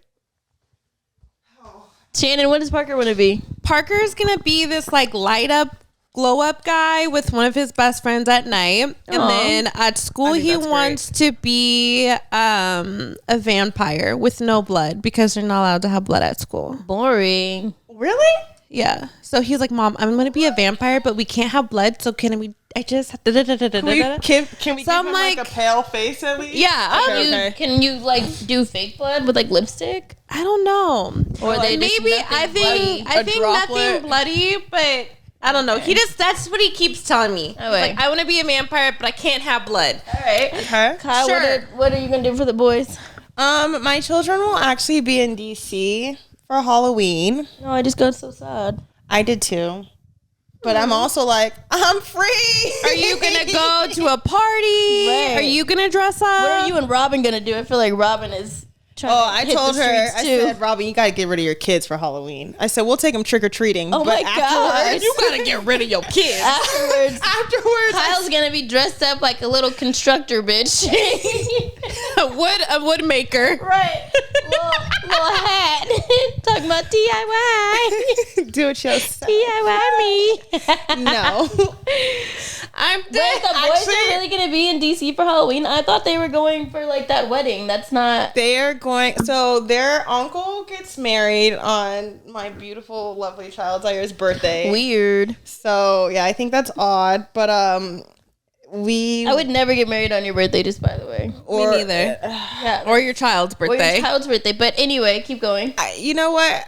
Shannon, what does Parker want to be? Parker's gonna be this like light up, glow up guy with one of his best friends at night. And then at school he wants to be a vampire with no blood because they're not allowed to have blood at school. Boring. Really? Yeah. So he's like, Mom, I'm gonna be a vampire, but we can't have blood. So can we? Can we give him like a pale face at least? Yeah. Can you like do fake blood with like lipstick? I don't know. Or they maybe I think nothing bloody, but I don't know. Okay. That's what he keeps telling me. All right. Like, I want to be a vampire, but I can't have blood. All right. Okay. Kyle, Sure. what are you gonna do for the boys? My children will actually be in DC for Halloween. No, I just got so sad. I did too. But I'm also like, I'm free. Are you gonna go to a party? Right. Are you gonna dress up? What are you and Robin gonna do? I feel like Robin is trying to I hit told the her, streets I too. said, Robin, you gotta get rid of your kids for Halloween. I said, we'll take them trick-or-treating. Oh but my God. You gotta get rid of your kids. Afterwards, Kyle's Kyle's gonna be dressed up like a little constructor bitch. a wood maker. Right. Well, little hat. Talking about DIY. Do it yourself. DIY me. No. I'm Wait, dead. the boys are really gonna be in DC for Halloween? I thought they were going for like that wedding. That's not. They're going. So their uncle gets married on my beautiful, lovely child Zaira's birthday. Weird. So yeah, I think that's odd. But I would never get married on your birthday, just by the way. Me neither. Yeah. Or your child's Or birthday. your child's birthday. But anyway, keep going. you know what?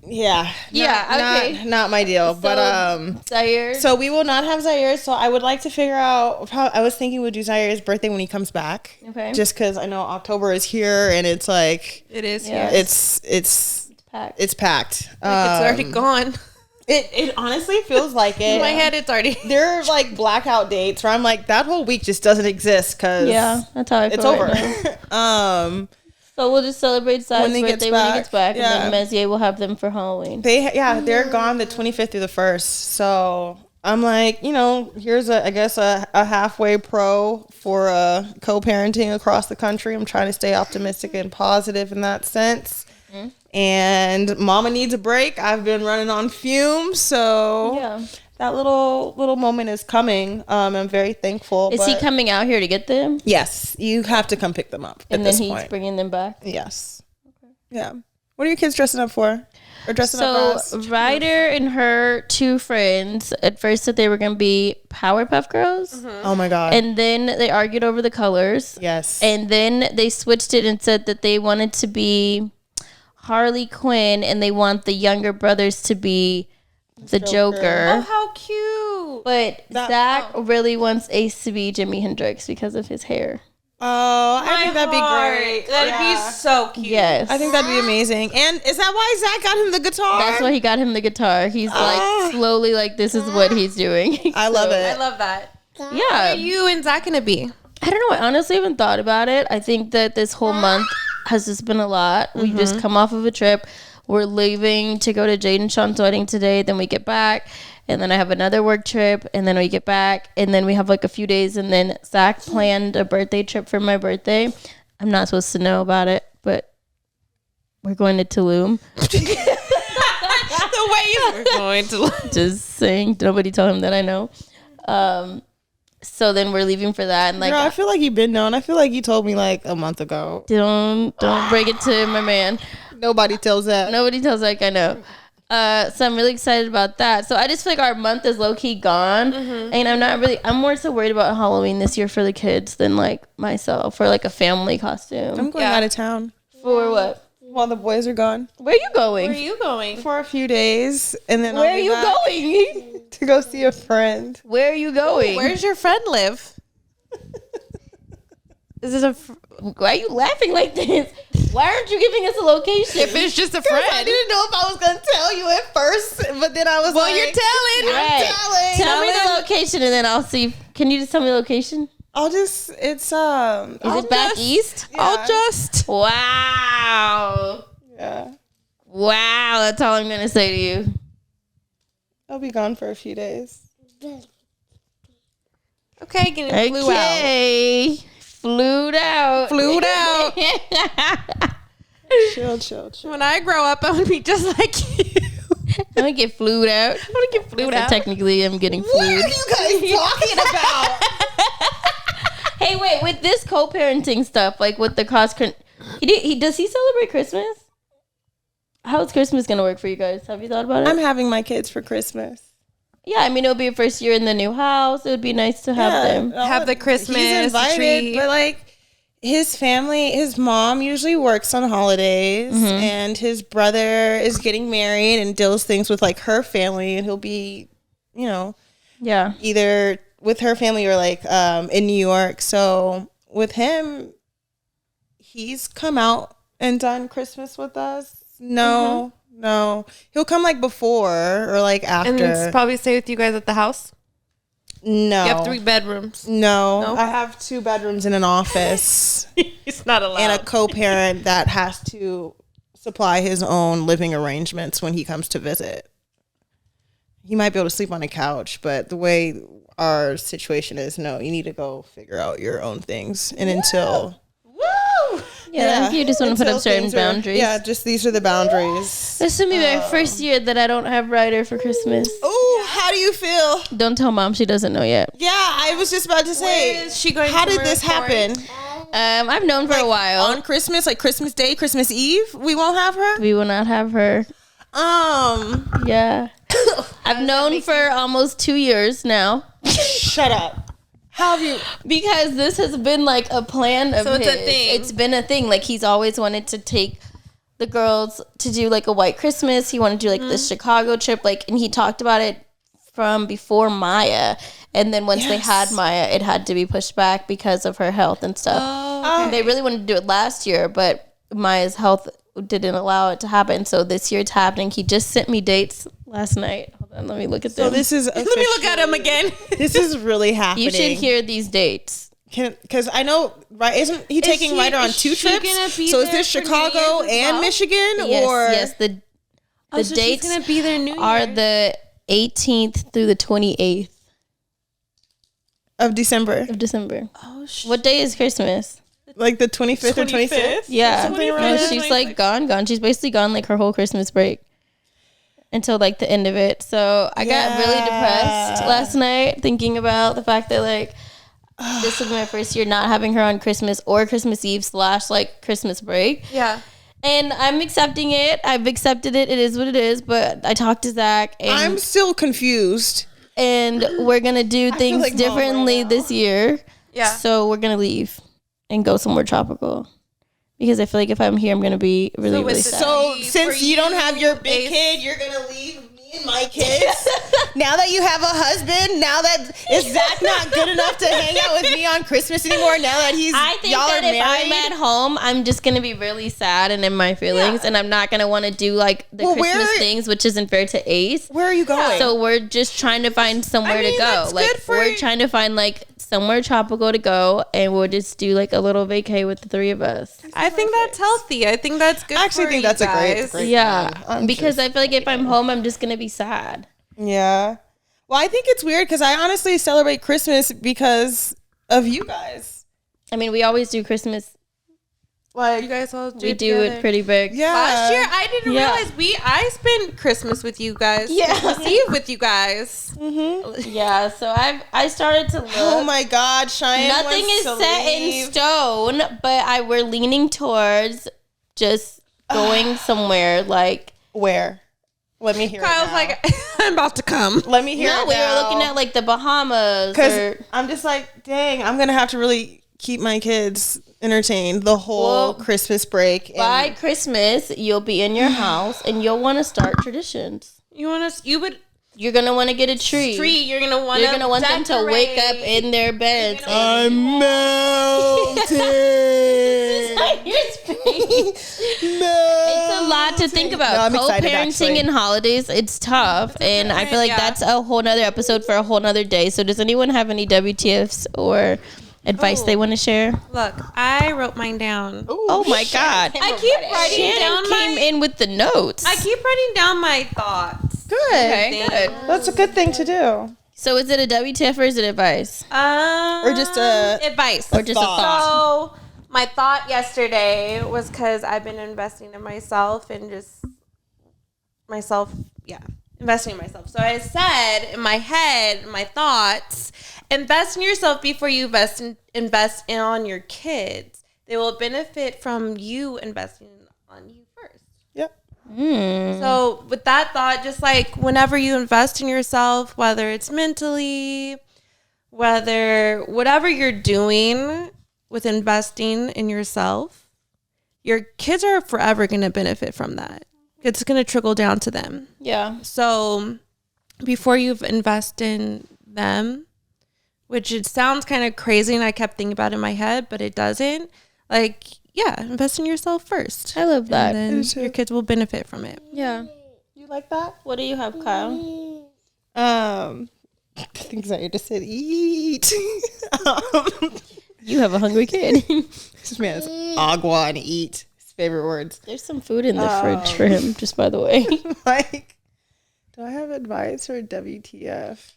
Yeah. Okay. Not my deal. But Zaire. so we will not have Zaire. So I would like to figure out how. I was thinking we'd do Zaire's birthday when he comes back. Okay. Just because I know October is here and it's like It is. Yeah. Yeah. it's packed. it's packed. It's already gone. It honestly feels like it. In my head, it's already. There are like blackout dates where I'm like, that whole week just doesn't exist because Yeah, that's how I feel. it's over. Right now. So we'll just celebrate Zaire's birthday when he gets back, and then Messier will have them for Halloween. They're gone the 25th through the 1st. So I'm like, here's a halfway pro for co-parenting across the country. I'm trying to stay optimistic and positive in that sense. Mm-hmm. And mama needs a break. I've been running on fumes, so that little moment is coming. I'm very thankful. Is he coming out here to get them? Yes, you have to come pick them up. And then he's bringing them back? Yes. Okay. Yeah. What are your kids dressing up for? Or dressing up as? So Ryder and her two friends at first said they were going to be Powerpuff Girls. Mm-hmm. Oh my God. And then they argued over the colors. Yes. And then they switched it and said that they wanted to be Harley Quinn and they want the younger brothers to be the Joker. Oh, how cute. But Zach really wants Ace to be Jimi Hendrix because of his hair. Oh, I think that'd be great. That'd be so cute. Yes. I think that'd be amazing. And is that why Zach got him the guitar? That's why he got him the guitar. He's like slowly like, this is what he's doing. I love it. I love that. Yeah. What are you and Zach gonna be? I don't know. I honestly haven't thought about it. I think that this whole month has just been a lot. We just come off of a trip. We're leaving to go to Jade and Sean's wedding today. Then we get back. And then I have another work trip. And then we get back. And then we have like a few days. And then Zach planned a birthday trip for my birthday. I'm not supposed to know about it. But we're going to Tulum. The way we're going to. Just saying. Nobody tell him that I know. So then we're leaving for that. And like, Girl, I feel like you've been known. I feel like you told me like a month ago. don't break it to my man. Nobody tells that. Nobody tells Zach I know. So I'm really excited about that. So I just feel like our month is low key gone, and I'm more so worried about Halloween this year for the kids than like myself for like a family costume. I'm going out of town. For what? While the boys are gone. Where are you going? Where are you going? For a few days, and then Where are you going? To go see a friend. Where are you going? Where's your friend live? Is it Why are you laughing like this? Why aren't you giving us a location? if it's just a friend? I didn't know if I was going to tell you at first, but then I was Well, like, you're telling. Right. Tell me the location and then I'll see. Can you just tell me the location? It's Is it back east? Yeah. I'll just. Wow. Yeah. Wow, that's all I'm going to say to you. I'll be gone for a few days. Okay, getting flew out. Okay. Flued out. Flued out. Chill. When I grow up, I want to be just like you. I'm going to get flued out. I want to get flued out. Technically, I'm getting What flued. are you guys talking about? Hey, wait, with this co-parenting stuff, like with the cost, does he celebrate Christmas? How's Christmas going to work for you guys? Have you thought about it? I'm having my kids for Christmas. Yeah, I mean, it'll be your first year in the new house. It would be nice to have them. Have the Christmas He's invited, tree. but like his family, his mom usually works on holidays, and his brother is getting married and deals things with like her family, and he'll be, Yeah. either with her family or like in New York. So with him, he's come out and done Christmas with us. No. He'll come like before or like after. And probably stay with you guys at the house? No. You have 3 bedrooms. No. I have 2 bedrooms and an office. It's not allowed. And a co-parent that has to supply his own living arrangements when he comes to visit. He might be able to sleep on a couch, but the way our situation is, no, you need to go figure out your own things. And until Yeah, you just want to put up certain boundaries. Yeah, just these are the boundaries. This will be my first year that I don't have Ryder for Christmas. Oh, how do you feel? Don't tell Mom, she doesn't know yet. Yeah, I was just about to say. Where is she going? How did this happen? I've known for a while. On Christmas, like Christmas Day, Christmas Eve, we won't have her. We will not have her. Yeah. I've known for almost 2 years now. Shut up. How have you? Because this has been like a plan of So it's his. a thing. It's been a thing. Like he's always wanted to take the girls to do like a white Christmas. He wanted to do like the Chicago trip. Like, and he talked about it from before Maya. And then once they had Maya, it had to be pushed back because of her health and stuff. Oh, okay. They really wanted to do it last year, but Maya's health didn't allow it to happen. So this year it's happening. He just sent me dates last night. Hold on, let me look at them. So this is. Let me look at him again. This is really happening. You should hear these dates. Because I know, right? Isn't he taking Ryder on 2 trips? So is this Chicago and Michigan, or yes? The So dates she's gonna be there New are Year. the 18th through the 28th of December? of December. Oh, What day is Christmas? Like the 25th or 26th? Yeah, Something around no, there. she's like gone. She's basically gone like her whole Christmas break until like the end of it. So I got really depressed last night thinking about the fact that like this was my first year not having her on Christmas or Christmas Eve / like Christmas break. Yeah. And I'm accepting it. I've accepted it. It is what it is. But I talked to Zach, and I'm still confused. and we're gonna do things like Mom differently right now. this year. Yeah. So we're gonna leave and go somewhere tropical because I feel like if I'm here, I'm gonna be really, So with really the- sad. So For since you don't have your big you, kid, you're gonna leave me and my kids. Now that you have a husband, now that is Zach not good enough to hang out with me on Christmas anymore? Now that he's I think y'all that are if married. I'm at home, I'm just gonna be really sad and in my feelings, and I'm not gonna want to do like the Well, Christmas where- things, which isn't fair to Ace. Where are you going? So we're just trying to find somewhere I mean, to go. that's Like good for we're you. trying to find like somewhere tropical to go, and we'll just do like a little vacay with the 3 of us. I think that's healthy. I think that's good. I actually for think you that's a great- guys. great- Yeah, I'm because just I feel like if I'm home, I'm just gonna be sad. Yeah. Well, I think it's weird because I honestly celebrate Christmas because of you guys. I mean, we always do Christmas. Like, You guys all We do it pretty big. yeah. Last year, I didn't Yeah. realize I spent Christmas with you guys. Yeah. Christmas Eve with you guys. Yeah, so I started to look. Oh my God, Cheyenne. Nothing wants is to set leave. in stone, but we're leaning towards just going somewhere like. Where? Let me hear. Kyle's it now. like, I'm about to come. Let me hear. No, it we were now. looking at like the Bahamas. Because Or, I'm just like, dang, I'm gonna have to really keep my kids entertained the whole Well, Christmas break. And by Christmas, you'll be in your house and you'll want to start traditions. You want to? You would You're gonna want to get a tree. You're gonna want. You're gonna want them to wake up in their beds. I'm melting. Your face. No. It's a lot to think about. No, I'm excited, Co-parenting actually. and holidays, it's tough. And I feel like Yeah. that's a whole nother episode for a whole nother day. So does anyone have any WTFs or advice they want to share? Look, I wrote mine down. Oh my God. I keep writing Shannon down came in with the notes. I keep writing down my thoughts. Good. Okay, good. That's a good thing to do. So is it a WTF or is it advice? Or just a advice. Or just a thought? So my thought yesterday was because I've been investing in myself and just investing in myself. So I said in my head, my thoughts, invest in yourself before you invest in on your kids. They will benefit from you investing on you first. Yep. So with that thought, just like whenever you invest in yourself, whether it's mentally, whatever you're doing with investing in yourself, your kids are forever going to benefit from that. It's going to trickle down to them. Yeah. So before you invest in them, which it sounds kind of crazy and I kept thinking about it in my head, but it doesn't. Like, yeah, invest in yourself first. I love that. And then your kids will benefit from it. Yeah. You like that? What do you have, Kyle? I think Zaire just said eat. You have a hungry kid. This man is agua and eat. His favorite words. There's some food in the fridge for him, just by the way. Like, do I have advice for WTF?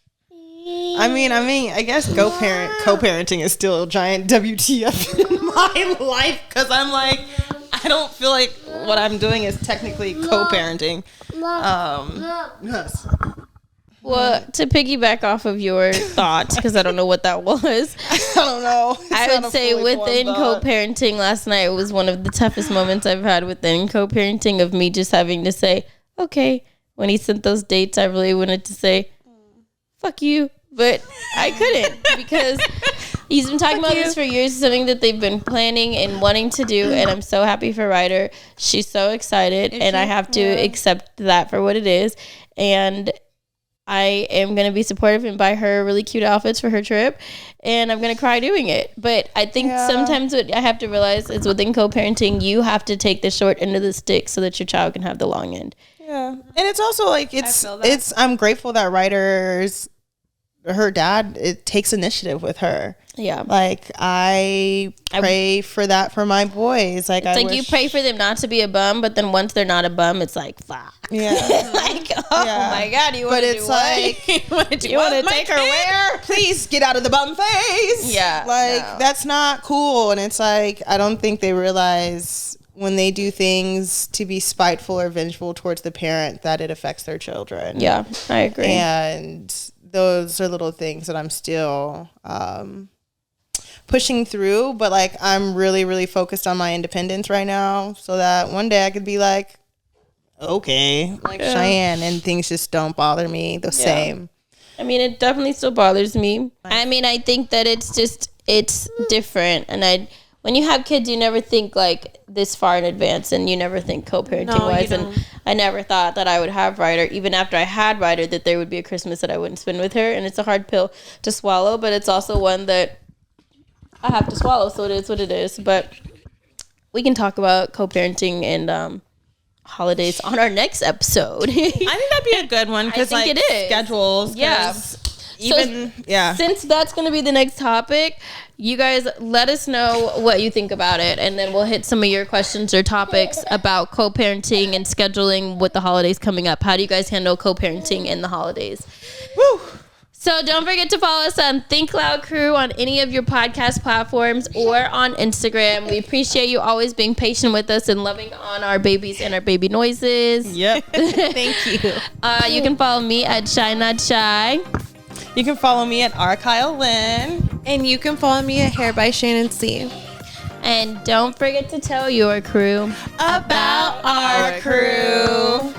I mean, I guess co-parenting is still a giant WTF in my life because I'm like, I don't feel like what I'm doing is technically co-parenting. Yes. Well, to piggyback off of your thoughts, because I don't know what that was. I don't know. I would say within co-parenting last night was one of the toughest moments I've had within co-parenting of me just having to say, okay, when he sent those dates, I really wanted to say, fuck you. But I couldn't because he's been talking about this for years. It's something that they've been planning and wanting to do. And I'm so happy for Ryder. She's so excited. And I have to accept that for what it is. And I am going to be supportive and buy her really cute outfits for her trip. And I'm going to cry doing it. But I think sometimes what I have to realize is within co-parenting, you have to take the short end of the stick so that your child can have the long end. Yeah. And it's also like, I'm grateful that her dad, it takes initiative with her. Yeah. Like, I pray for that for my boys. Like, it's you pray for them not to be a bum, but then once they're not a bum, it's like, fuck. Yeah. Like, my God, you want to do what? You want to take her where? Please get out of the bum phase. Yeah. Like, that's not cool. And it's like, I don't think they realize when they do things to be spiteful or vengeful towards the parent that it affects their children. Yeah, I agree. And those are little things that I'm still pushing through, but like I'm really, really focused on my independence right now so that one day I could be like, okay, like Cheyenne, and things just don't bother me the same. I mean, it definitely still bothers me. I mean, I think that it's different. And when you have kids, you never think like this far in advance, and you never think co-parenting wise. And I never thought that I would have Ryder, even after I had Ryder, that there would be a Christmas that I wouldn't spend with her. And it's a hard pill to swallow, but it's also one that I have to swallow. So it is what it is. But we can talk about co-parenting and holidays on our next episode. I think that'd be a good one because like it is. Schedules. Yeah. Since that's going to be the next topic, you guys let us know what you think about it, and then we'll hit some of your questions or topics about co-parenting and scheduling with the holidays coming up. How do you guys handle co-parenting in the holidays? Woo! So don't forget to follow us on Think Loud Crew on any of your podcast platforms or on Instagram. We appreciate you always being patient with us and loving on our babies and our baby noises. Yep. Thank you. You can follow me at Shy Not Shy. You can follow me at R. Kyle Lynn. And you can follow me at Hair by Shanan C. And don't forget to tell your crew about our crew.